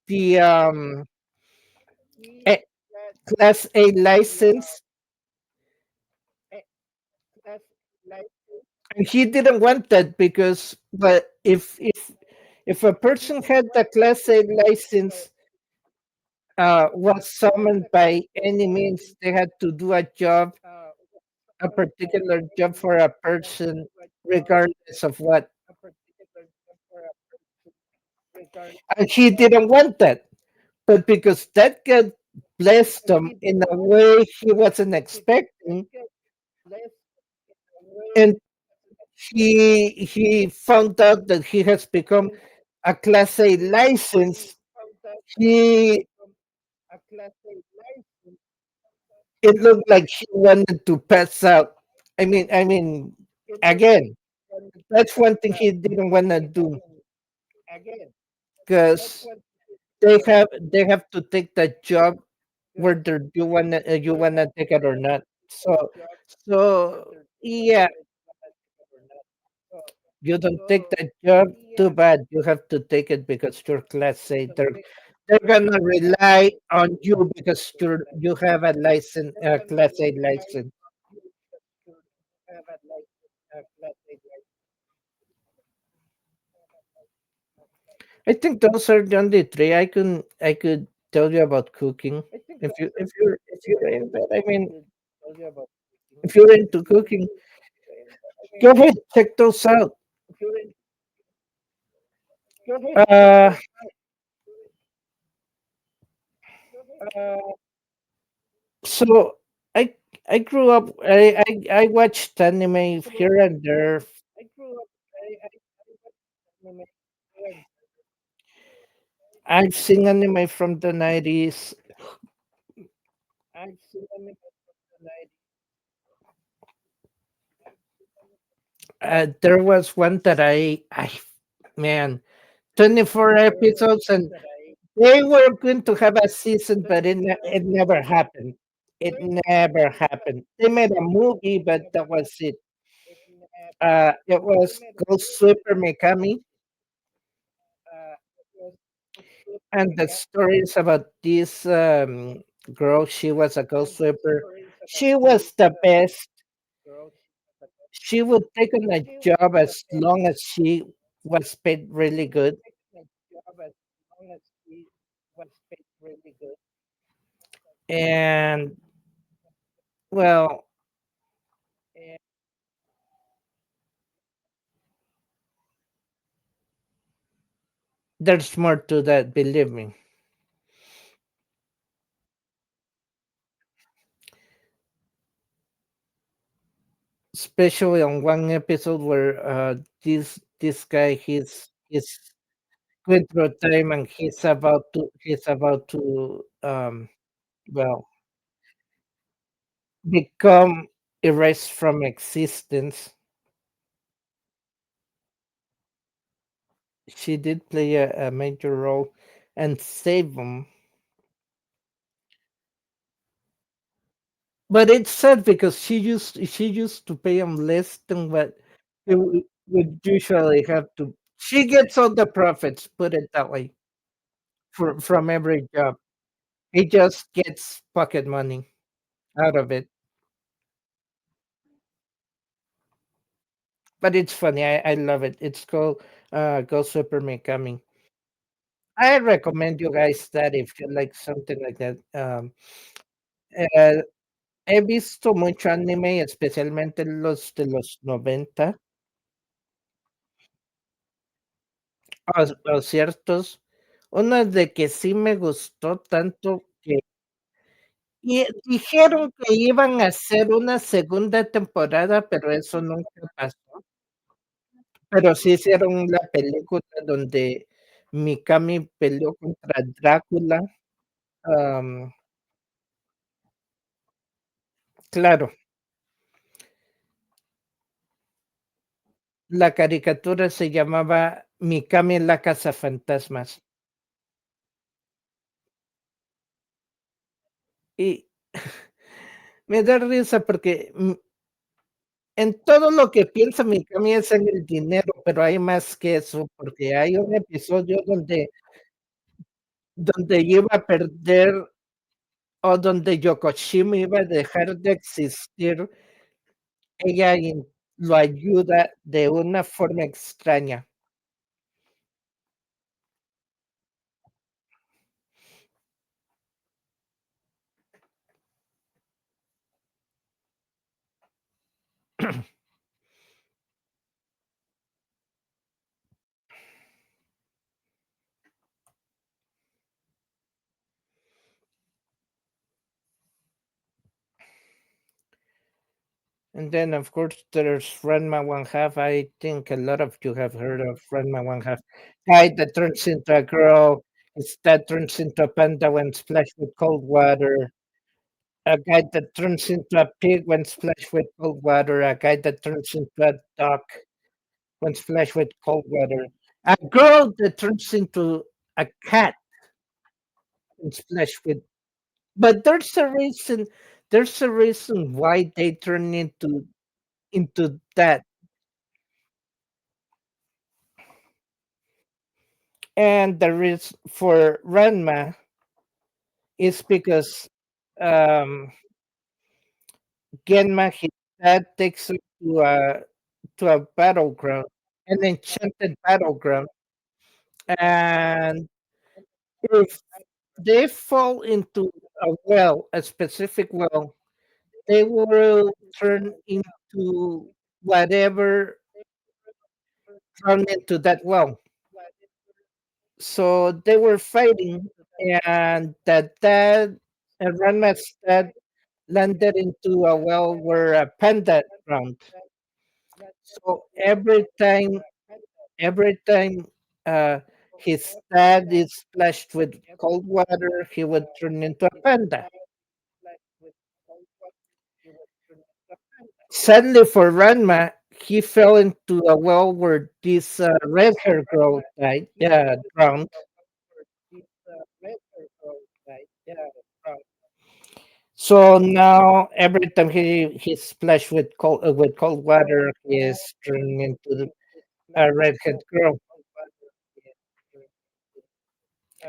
the a- class A license, and he didn't want that because, but if a person had the class A license, was summoned by any means, they had to do a particular job for a person, regardless of what. And he didn't want that. But because that God blessed him in a way he wasn't expecting, and he found out that he has become a Class A license, he it looked like he wanted to pass out. I mean, again, that's one thing he didn't want to do because they have to take that job whether you wanna take it or not. So yeah, you don't take that job, too bad. You have to take it because you're class A. They're gonna rely on you because you have a license, a class A license. I think those are the only three I could tell you about cooking. If you're in that, I mean, if you're into cooking, go ahead, check those out. Uh, so I I grew up. I watched anime here and there. I've seen anime from the 90s. There was one that I man, 24 episodes, and they were going to have a season, but it never happened. It never happened. They made a movie, but that was it. It was Ghost Super Mikami, and the story is about this girl. She was a ghost sweeper. She was the best. She would take on a job as long as she was paid really good. And well, there's more to that, believe me. Especially on one episode where this guy he's going through time, and he's about to well, become erased from existence. She did play a major role and save him. But it's sad because she used to pay him less than what he would usually have to. She gets all the profits, put it that way, from every job. He just gets pocket money out of it. But it's funny. I love it. It's called Ghost Super Mikami. I recommend you guys that if you like something like that. Eh, He visto mucho anime, especialmente los de los 90, o ciertos. Una de que sí me gustó tanto que dijeron que iban a hacer una segunda temporada, pero eso nunca pasó. Pero sí hicieron la película donde Mikami peleó contra Drácula. Am, claro, la caricatura se llamaba Mikami en la cazafantasmas. Y me da risa porque, en todo lo que piensa Mikami es en el dinero, pero hay más que eso, porque hay un episodio donde iba a perder o donde Yokoshima iba a dejar de existir, ella lo ayuda de una forma extraña. And then, of course, there's Ranma One Half. I think a lot of you have heard of Ranma One Half. Guy that turns into a girl, his dad turns into a panda when splashed with cold water. A guy that turns into a pig when splashed with cold water. A guy that turns into a duck when splashed with cold water. A girl that turns into a cat when splashed with. But there's a reason. There's a reason why they turn into that. And the reason for Ranma is because um, Genma, his dad, takes him to a battleground, an enchanted battleground, and if they fall into a well, a specific well, they will turn into whatever thrown into that well. So they were fighting, and that dad and Ranma's dad landed into a well where a panda drowned. So every time uh, his dad is splashed with cold water, he would turn into a panda. Sadly for Ranma, he fell into a well where this red hair girl drowned. So now every time he's splashed with cold water, he is turned into a redhead girl.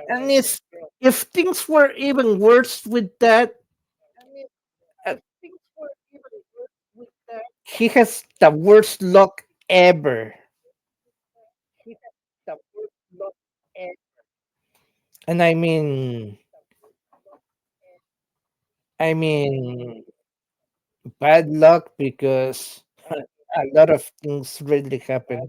And if things were even worse with that, uh, he has the worst luck ever. And I mean, bad luck because a lot of things really happen.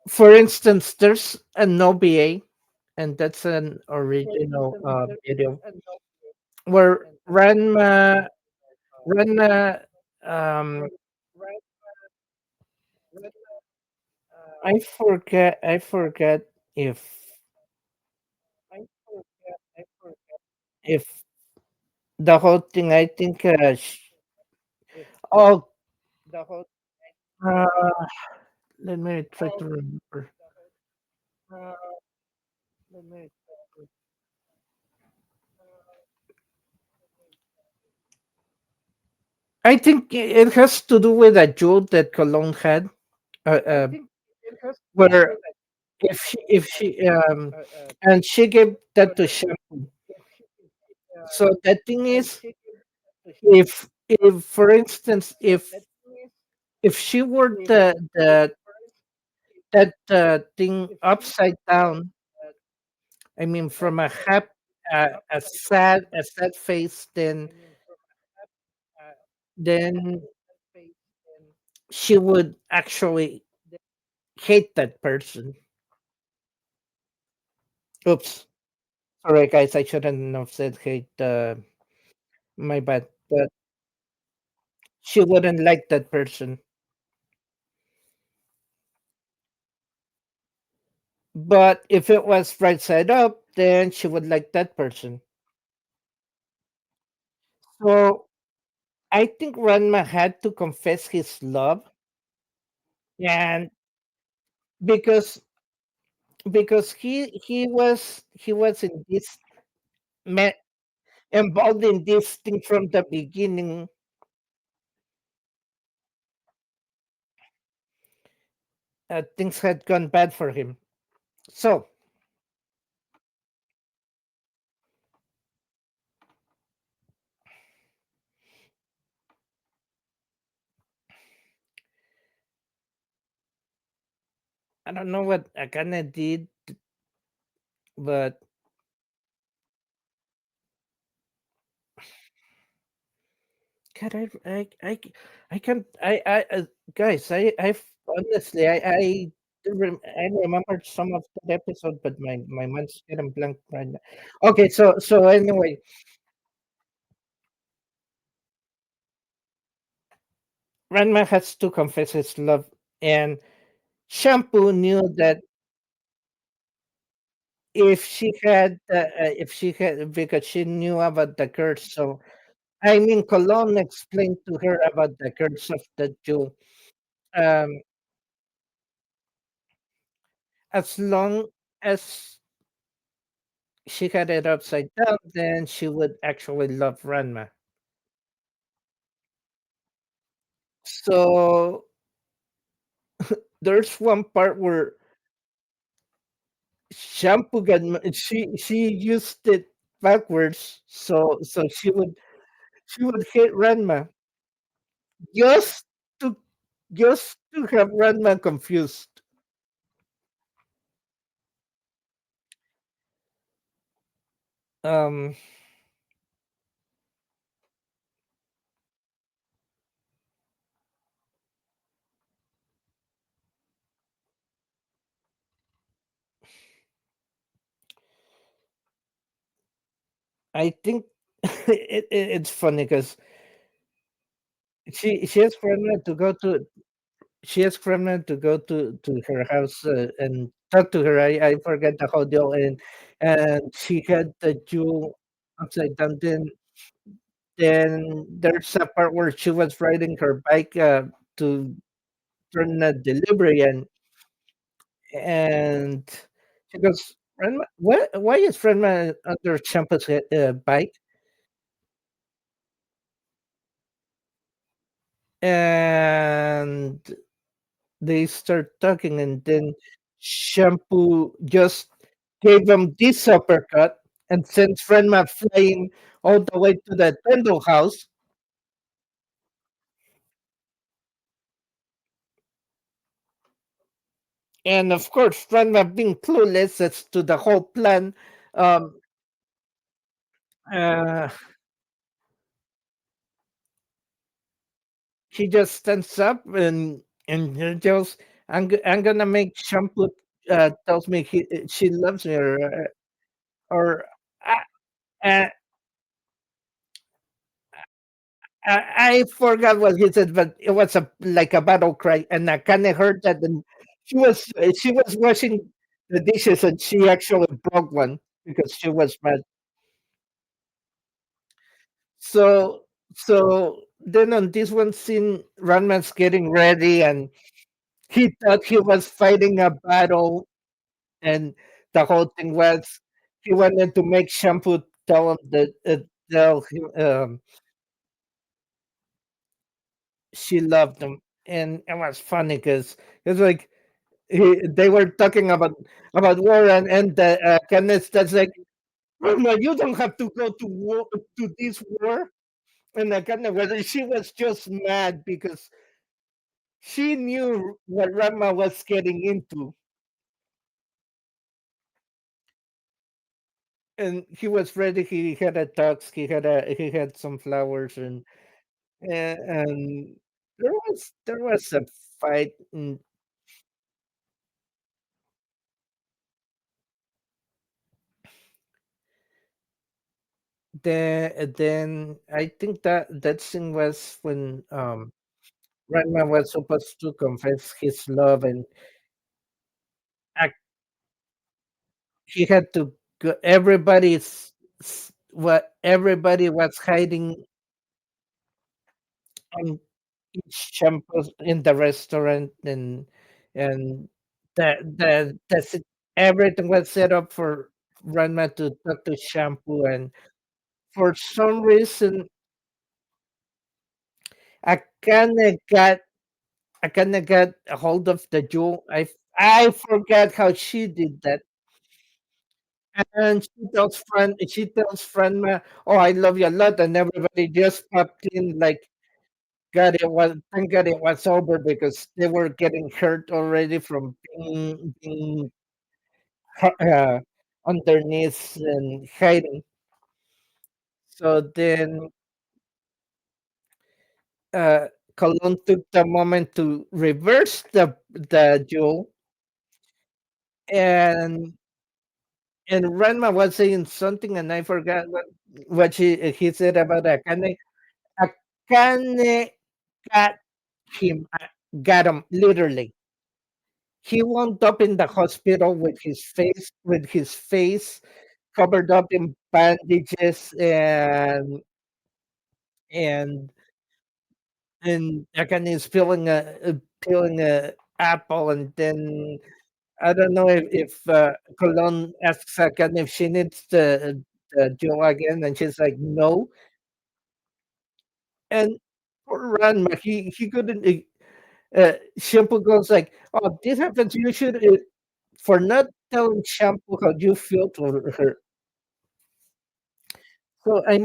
For instance, there's an OVA, and that's an original video where Ranma, um, I forget if if the whole thing. I think. Oh, uh, let me try to remember. I think it has to do with a joke that Cologne had, uh, uh, where if she and she gave that to shampoo. So the thing is, if for instance, if if she were the that thing upside down, I mean, from a sad face, then she would actually hate that person. Oops, sorry guys, I shouldn't have said hate. My bad. But she wouldn't like that person. But if it was right side up, then she would like that person. So I think Ranma had to confess his love, and because he was in this me- involved in this thing from the beginning. Things had gone bad for him. So I don't know what Akane did, but God, I can't. Guys, honestly, I remembered some of that episode, but my mind's getting blank right now. Okay, so anyway, Ranma has to confess his love, and Shampoo knew that if she had because she knew about the curse. So I mean, Cologne explained to her about the curse of the Jew. Um, as long as she had it upside down, then she would actually love Ranma. So there's one part where Shampoo she used it backwards, so she would hit Ranma just to just to have Ranma confused. Um, I think it's funny because she asked Ranma to go to she asked Kremlin to go to her house and talk to her. I forget the whole deal, and she had the jewel upside down. Then there's a part where she was riding her bike to turn a delivery, and she goes, "Frenma, why is Frenma under Champa's bike?" And they start talking, and then Shampoo just gave him this uppercut and sent Frenma flying all the way to the Tendo house. And of course, Frenma being clueless as to the whole plan, um, uh, he just stands up and he just, I'm gonna make Shampoo tells me she loves me, or uh, I forgot what he said, but it was like a battle cry, and I kind of heard that. And she was washing the dishes, and she actually broke one because she was mad. So so then on this one scene, Ranman's getting ready, and he thought he was fighting a battle, and the whole thing was he wanted to make Shampoo tell him that tell him she loved him, and it was funny because it's like they were talking about war, and the Kenneth that's like, "Mama, you don't have to go to war to this war." And the Kenneth, whether she was just mad because She knew what Rama was getting into, and he was ready. He had a tux. He had some flowers, and there was a fight. And then I think that scene was when Rama was supposed to confess his love, and ac- he had to go. What everybody was hiding on each shampoo in the restaurant, and everything was set up for Ranma to talk to Shampoo, and for some reason Akane got Akane got a hold of the jewel. I forgot how she did that. And she tells Franma, "Oh, I love you a lot," and everybody just popped in like, God, thank God it was over because they were getting hurt already from being uh, underneath and hiding. So then uh, Cologne took the moment to reverse the duel, and Ranma was saying something, and I forgot what he said about Akane. Akane got got him literally. He wound up in the hospital with his face covered up in bandages, and Akane is peeling a apple, and then I don't know if Cologne asks Akane if she needs the Joe again, and she's like no. And poor Ranma, he couldn't. Shampoo goes like, "Oh, this happens. You should for not telling Shampoo how you feel to her." So I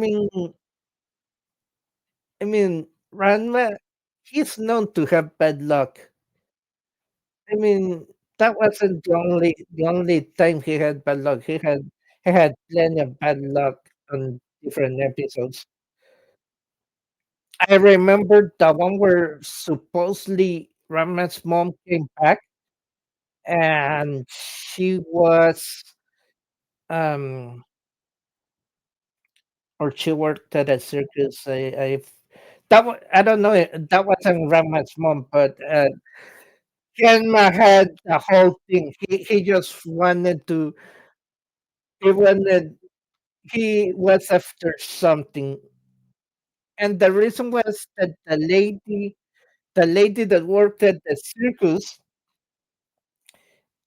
mean, Ranma, he's known to have bad luck. I mean, that wasn't the only time he had bad luck. He had plenty of bad luck on different episodes. I remember the one where supposedly Ranma's mom came back and she was um or she worked at a circus. I don't know. That wasn't Ranma's mom, but Kenma had the whole thing. He just wanted to. He wanted. He was after something, and the reason was that the lady that worked at the circus,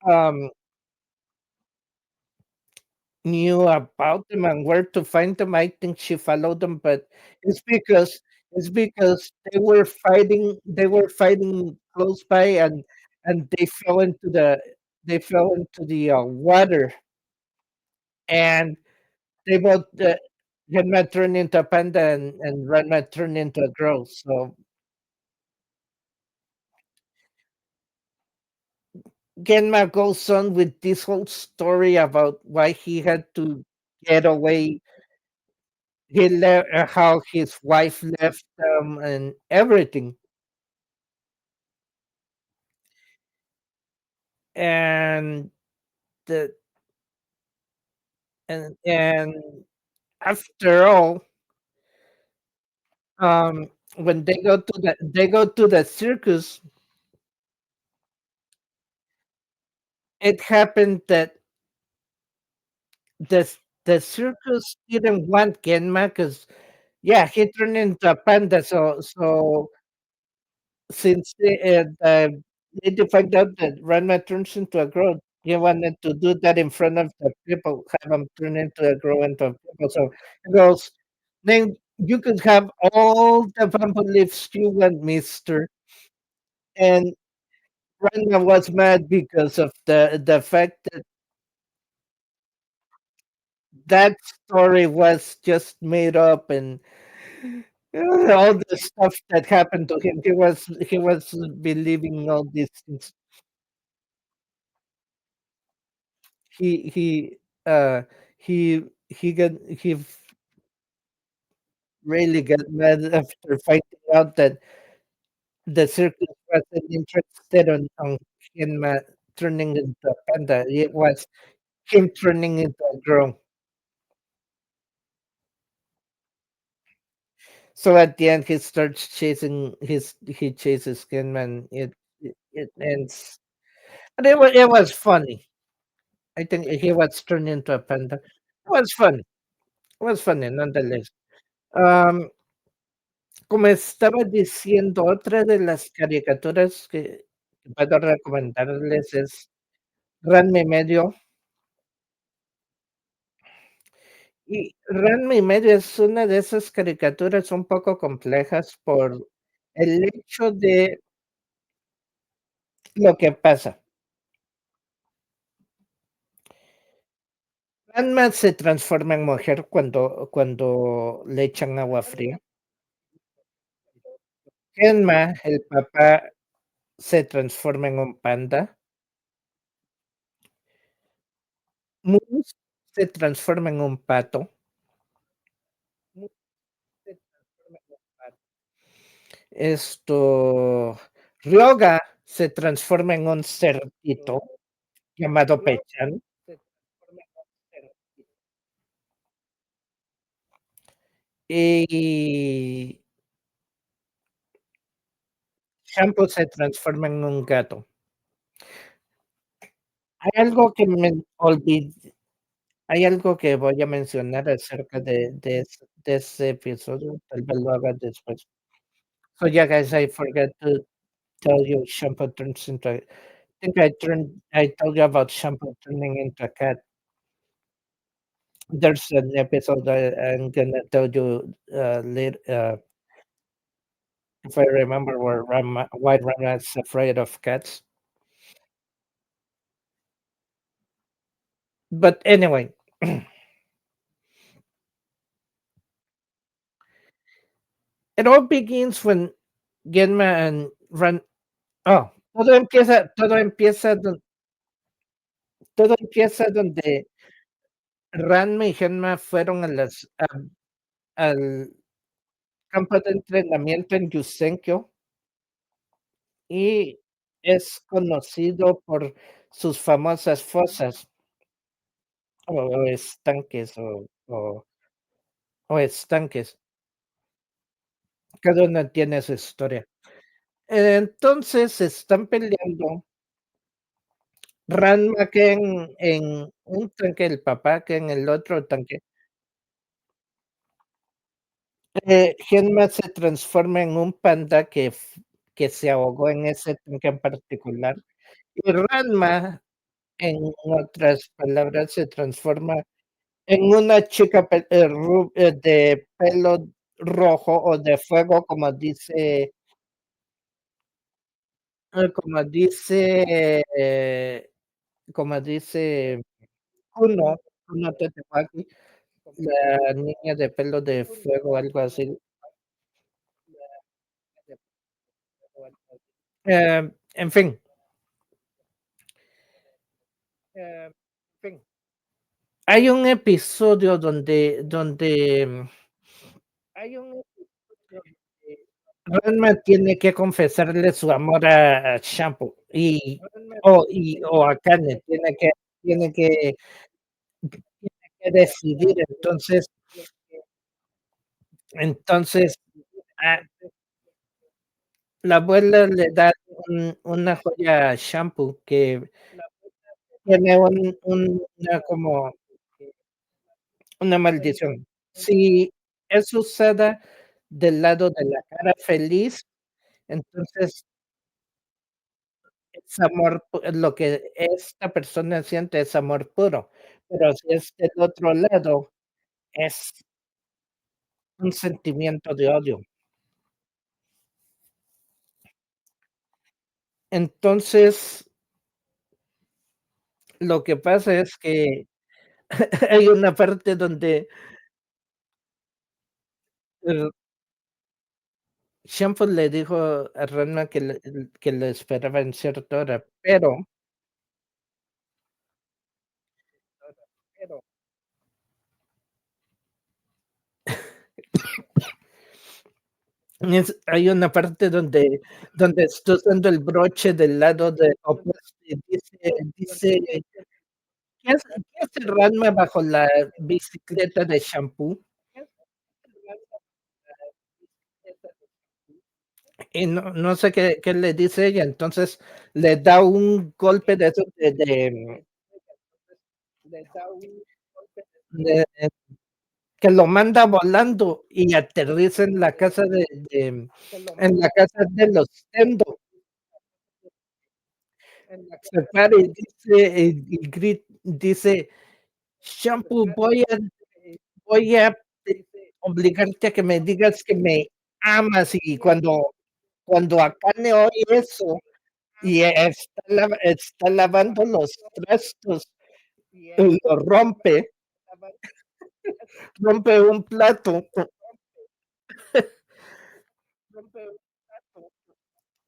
um, knew about them and where to find them. I think she followed them, but it's because they were fighting close by, and they fell into the water, and they both Genma turned into a panda, and Ranma turned into a girl. So Genma goes on with this whole story about why he had to get away. How his wife left him and everything. And the and after all, when they go to the circus, it happened that the the circus didn't want Genma because, yeah, he turned into a panda. So since they find out that Ranma turns into a girl, he wanted to do that in front of the people, have him turn into a girl into people. So he goes, then you could have all the bamboo leaves you want, mister. And Ranma was mad because of the fact that that story was just made up, All the stuff that happened to him, he was believing all these things. He uh he really got mad after finding out that the circus wasn't interested on him turning into a panda. It was him turning into a girl. So at the end, he chases Kinman. It ends, but it was funny. I think he was turned into a panda. It was funny. It was funny nonetheless. Um, Como estaba diciendo, otra de las caricaturas que puedo recomendarles es Ranma y medio. Y Ranma y medio es una de esas caricaturas un poco complejas por el hecho de lo que pasa. Ranma se transforma en mujer cuando le echan agua fría. Genma, el papá, se transforma en un panda. Mus se transforma en un pato. Mus se transforma en un pato. Ryoga se transforma en un cerdito llamado Pechan. Se transforma en un cerdito. Y Shampoo se transforma en un gato. Hay algo que me olvidé. Hay algo que voy a mencionar acerca de ese episodio, tal vez lo haga después. So yeah, guys, I forgot to tell you Shampoo turns into I told you about Shampoo turning into a cat. There's an episode I'm gonna tell you, later, if I remember why Rama is afraid of cats. But anyway, it all begins when Genma and Ran oh, todo empieza donde Ranma y Genma fueron al campo de entrenamiento en Yusenkyo, y es conocido por sus famosas fosas, o estanques, o estanques. Cada una tiene su historia. Entonces, están peleando Ranma que en un tanque, el papá que en el otro tanque. Genma se transforma en un panda que se ahogó en ese tanque en particular, y Ranma, en otras palabras, se transforma en una chica de pelo rojo o de fuego, como dice, Kuno Tetsuaki, la niña de pelo de fuego, algo así. En fin, en fin. Hay un episodio hay un episodio donde Ranma tiene que confesarle su amor a Shampoo o a Kane, tiene que decidir. Entonces, ah, la abuela le da una joya a Shampoo que tiene como una maldición. Si es usada del lado de la cara feliz, entonces es amor, lo que esta persona siente es amor puro, pero si es del otro lado, es un sentimiento de odio. Entonces, lo que pasa es que hay una parte donde, Shampoo le dijo a Ranma que lo esperaba en cierta hora, pero hay una parte donde está usando el broche del lado de opuesto y dice: "¿Qué hace Ranma bajo la bicicleta de Shampoo?". Y no sé qué le dice ella, entonces le da un golpe de esos de que lo manda volando y aterriza en la casa en la casa de los Tendo. Se para y dice: "Shampoo, voy a obligarte a que me digas que me amas", y cuando Akane oye eso y está lavando los trastos, lo rompe un plato.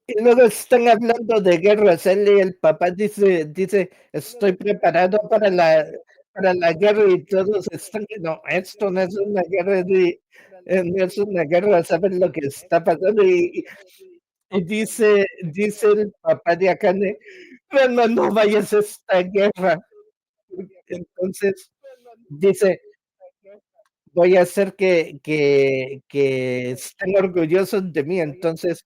Y luego están hablando de guerras, él y el papá dice: "Estoy preparado para la guerra", y todos están que: "No, esto no es una guerra no es una guerra, ¿saben lo que está pasando?". Y dice el papá de Akane: "No, no, no vayas a esta guerra". Entonces dice: "Voy a hacer que estén orgullosos de mí". Entonces,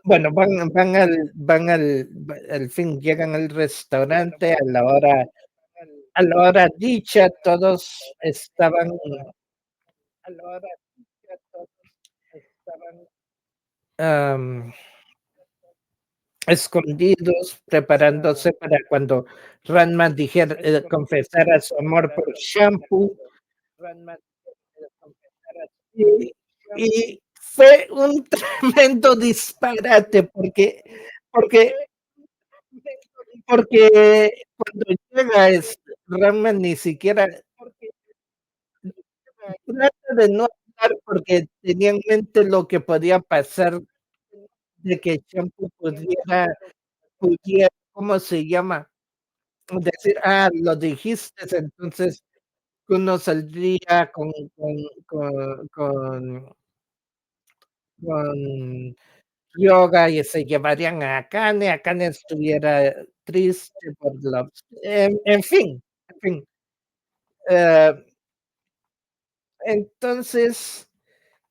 bueno, al fin llegan al restaurante a la hora dicha, todos estaban, am, escondidos, preparándose para cuando Ranma dijera confesara su amor por Shampoo. Y fue un tremendo disparate, porque cuando llega, Ranma ni siquiera trata de no hablar, porque tenía en mente lo que podía pasar de que Shampoo pudiera, ¿cómo se llama? Decir: "Ah, lo dijiste", entonces uno saldría con con con con yoga y se llevarían a Akane, Akane estuviera triste por la en fin, eh, entonces,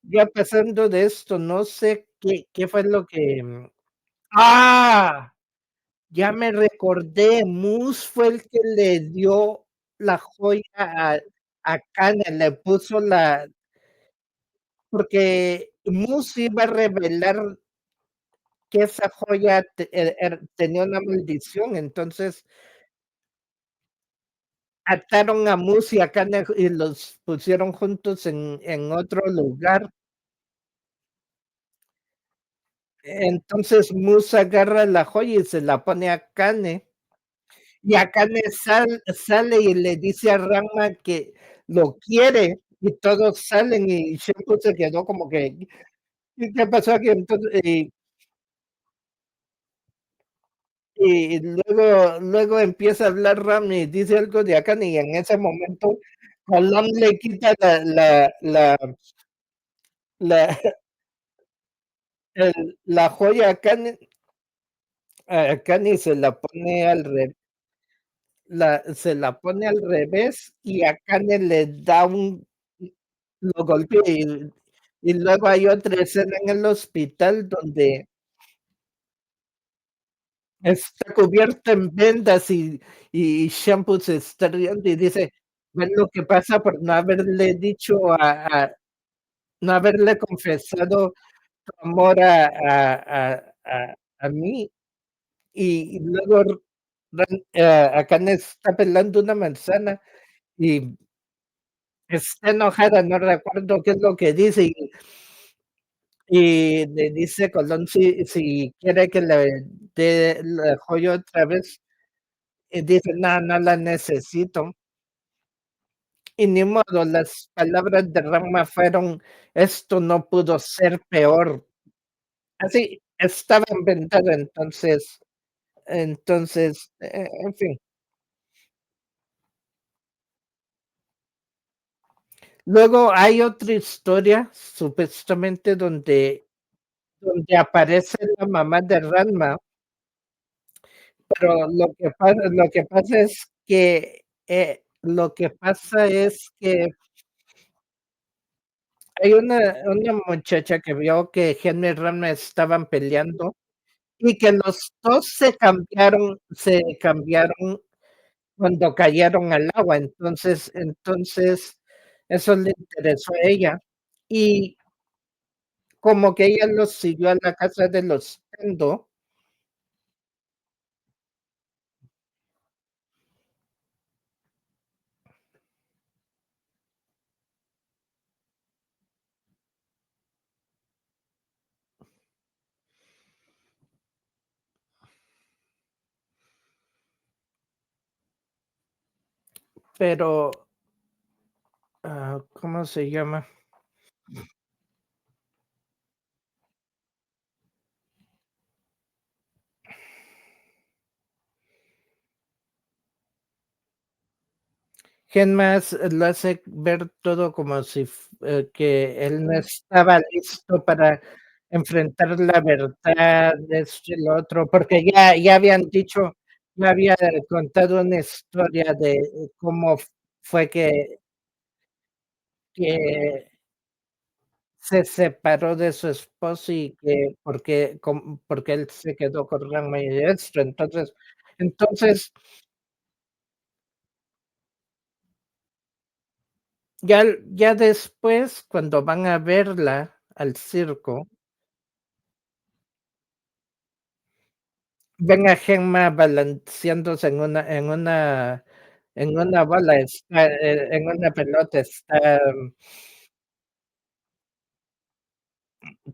ya pasando de esto, no sé qué fue lo que ¡ah! Ya me recordé, Mus fue el que le dio la joya a Akane, le puso porque Mus iba a revelar que esa joya tenía una maldición, entonces ataron a Mus y a Kane y los pusieron juntos en otro lugar. Entonces Mus agarra la joya y se la pone a Kane, y Akane sale y le dice a Ranma que lo quiere, y todos salen, y Shenpu se quedó como que, ¿qué pasó aquí? Entonces, luego empieza a hablar Ram y dice algo de Akane, y en ese momento Colón le quita la la joya a Akane y se la pone al revés, y Akane le da lo golpea, y luego hay otra escena en el hospital donde está cubierto en vendas, y Shampoo se está riendo y dice: "¿Ves lo que pasa por no haberle dicho no haberle confesado tu amor a mí?". Y luego Akane está pelando una manzana y está enojada, no recuerdo qué es lo que dice, y le dice Colón si quiere que le dé la joya otra vez, y dice: "No, no la necesito". Y ni modo, las palabras de Ranma fueron: "Esto no pudo ser peor". Así, estaba inventado, en fin. Luego hay otra historia, supuestamente, donde aparece la mamá de Ranma, pero lo que pasa es que, hay una muchacha que vio que Genma y Ranma estaban peleando, y que los 2 se cambiaron cuando cayeron al agua. Entonces, eso le interesó a ella, y como que ella los siguió a la casa de los Tendo, pero, ¿cómo se llama? Genmas lo hace ver todo como si que él no estaba listo para enfrentar la verdad, esto y lo otro, porque ya habían dicho, ya había contado una historia de cómo fue que se separó de su esposo y que porque él se quedó con Ranma y esto. Entonces, ya después, cuando van a verla al circo, ven a Genma balanceándose en una bola, en una pelota, está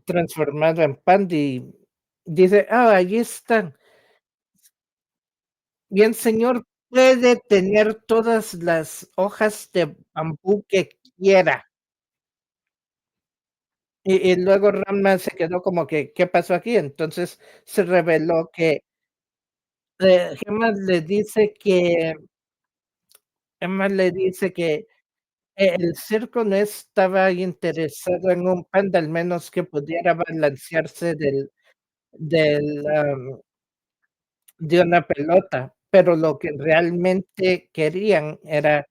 transformado en Pandi, y dice: "Ah, allí están". Y el señor puede tener todas las hojas de bambú que quiera. Y luego Ranma se quedó como que, ¿qué pasó aquí? Entonces se reveló que, Gemma le dice que el circo no estaba interesado en un panda, al menos que pudiera balancearse de una pelota, pero lo que realmente querían era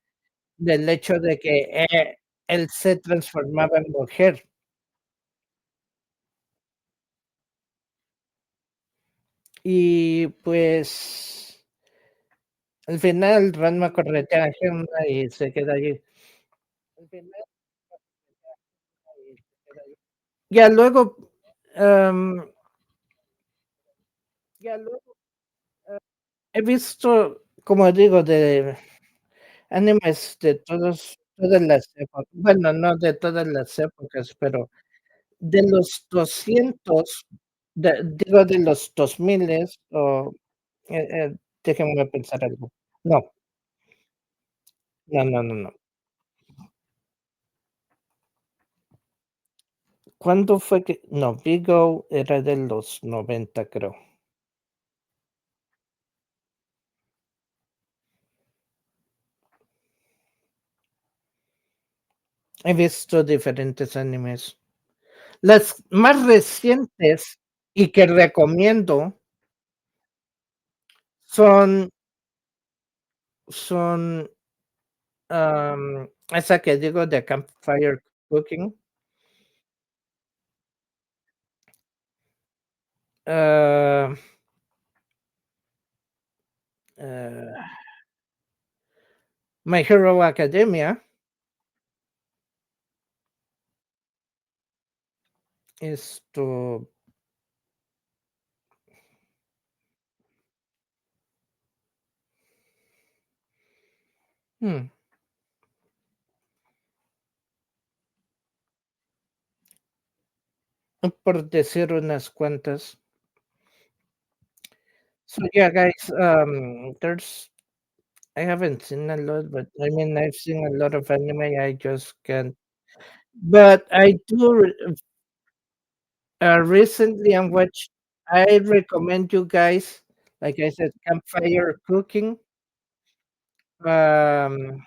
del hecho de que, él se transformaba en mujer. Y, pues, al final Ranma corretea a Gemma y se queda allí. Al final y se queda allí. Ya luego, am, ya luego, he visto, como digo, de animes de todas las épocas, bueno, no de todas las épocas, pero de los 200, digo, de los 2000 o, eh déjenme pensar algo. No, no, no, no, no. ¿Cuándo fue que? No, Vigo era de los 90, creo. He visto diferentes animes. Las más recientes y que recomiendo son son, esa que digo de Campfire Cooking, ah, ah, My Hero Academia, esto, mm, por decir unas cuantas. So, yeah, guys, there's I haven't seen a lot, but I mean, I've seen a lot of anime. I just can't. But I do. Recently, I watched. I recommend you guys. Like I said, campfire cooking. Um,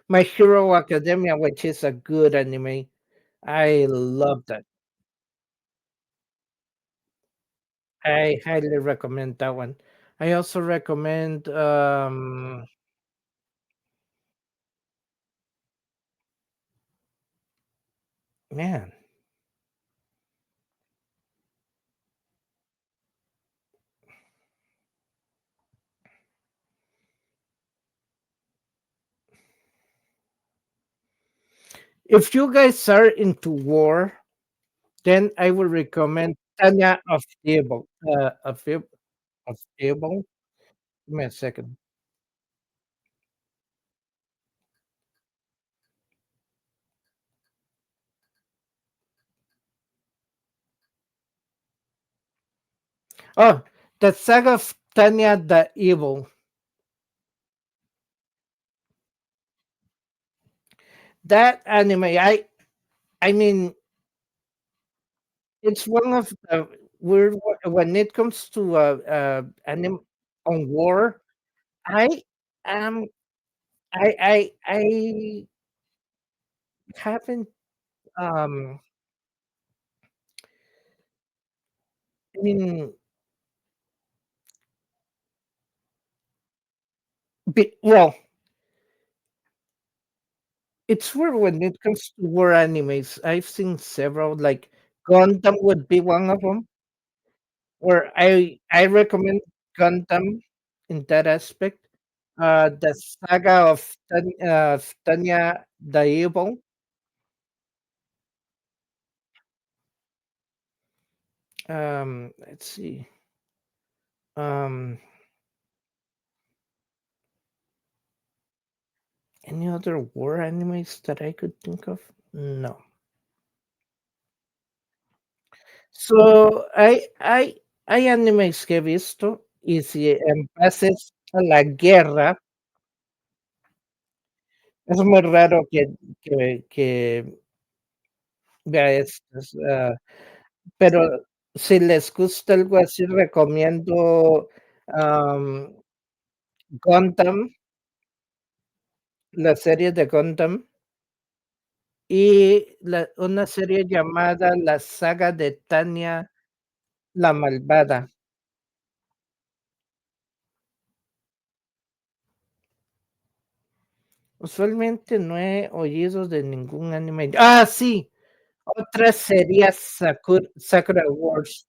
My Hero Academia, which is a good anime. I love that. I highly recommend that one. I also recommend man, if you guys are into war, then I would recommend Tanya of Table. Of Table. Give me a second. Oh, the Saga of Tanya the Evil. That anime, I mean, it's one of the weird when it comes to anime on war. I am I haven't um I mean well, it's weird when it comes to war animes. I've seen several, like Gundam would be one of them. Where I recommend Gundam in that aspect. The saga of Tanya the Evil. Let's see. Um, any other war animes that I could think of? No. So hay animes que he visto y si en bases a la guerra, es muy raro que vea estos, pero si les gusta algo así, recomiendo, am, Gundam, la serie de Gundam, y una serie llamada La Saga de Tanya la Malvada. Usualmente no he oído de ningún anime. ¡Ah, sí! Otra sería Sakura Wars.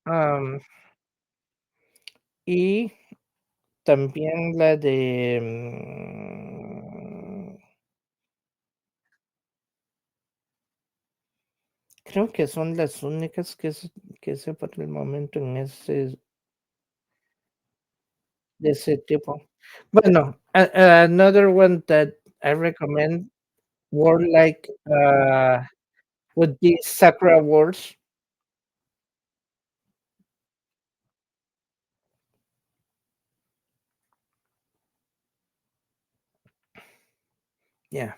Am, y también la de, creo que son las únicas que sé por el momento en ese de ese tipo. Bueno, another one that I recommend, war-like, would be Sakura Wars. Yeah.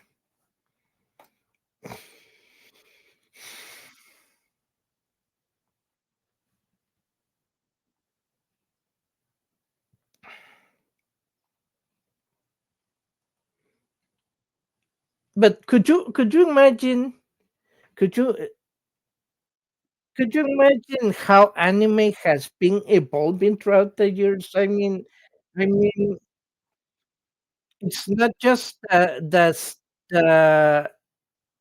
But could you imagine could you could you imagine how anime has been evolving throughout the years? I mean, it's not just the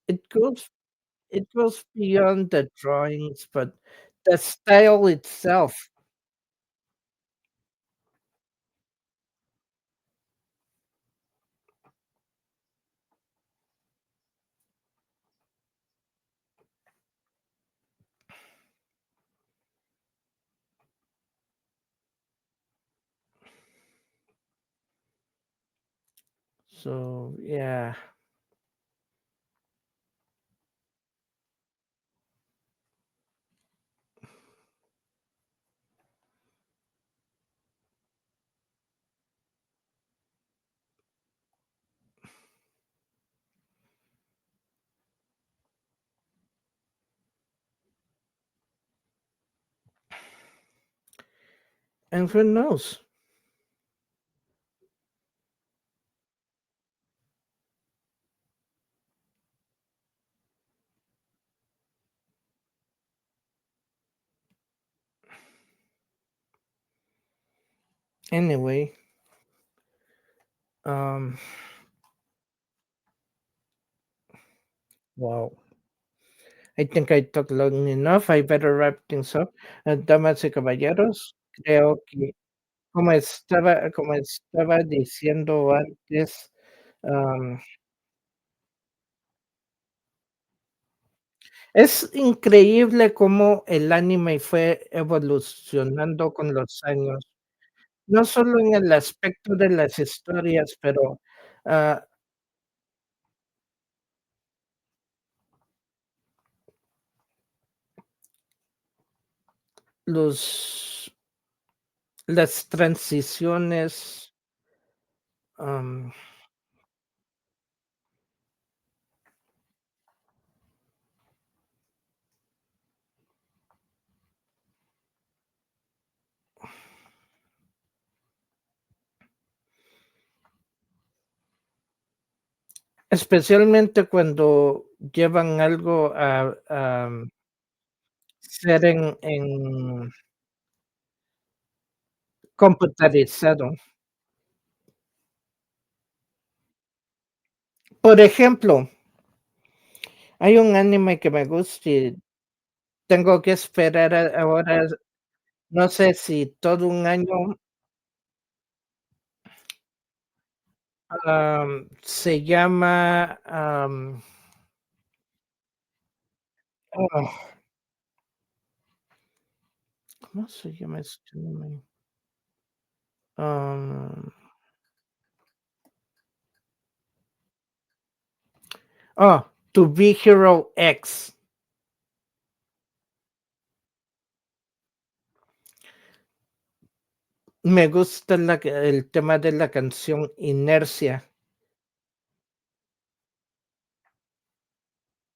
it goes it goes beyond the drawings, but the style itself. So yeah. And who knows? Anyway, um, wow. I think I talked long enough. I better wrap things up. Damas y caballeros, creo que como estaba diciendo antes, am, es increíble cómo el anime fue evolucionando con los años, no solo en el aspecto de las historias, pero, ah, los las transiciones, am, especialmente cuando llevan algo a ser en computarizado. Por ejemplo, hay un anime que me gusta y tengo que esperar ahora, no sé si todo un año, se llama, ah, ¿cómo se llama este anime? Am, To Be Hero X. Me gusta el tema de la canción Inercia.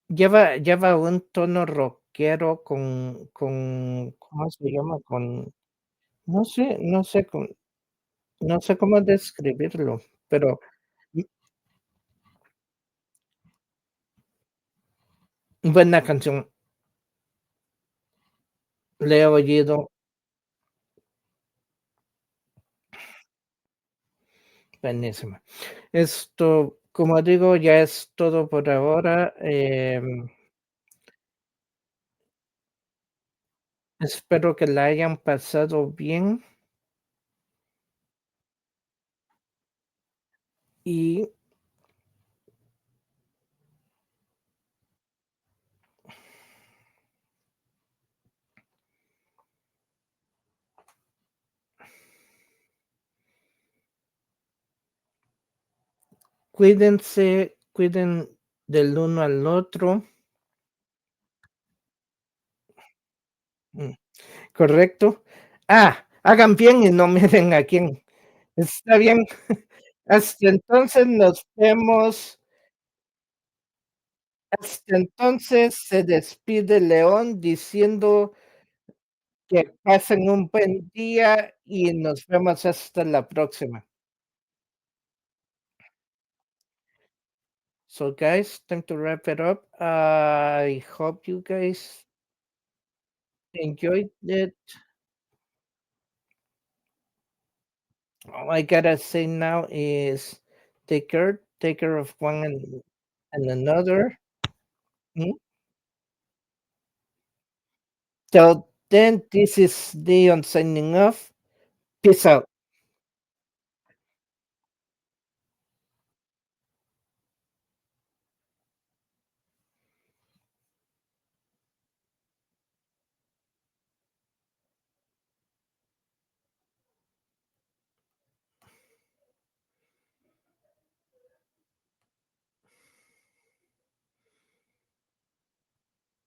Lleva un tono rockero ¿cómo se llama? No sé no sé cómo describirlo, pero buena canción. Le he oído, buenísima. Esto, como digo, ya es todo por ahora, espero que la hayan pasado bien y cuídense, cuiden del uno al otro. Mm. ¿Correcto? Hagan bien y no miren a quién. Está bien. Hasta entonces nos vemos. Hasta entonces se despide León diciendo que pasen un buen día y nos vemos hasta la próxima. So guys, time to wrap it up. I hope you guys enjoyed it. All I gotta say now is take care of one and another. Mm. Till then, this is Leon signing off. Peace out.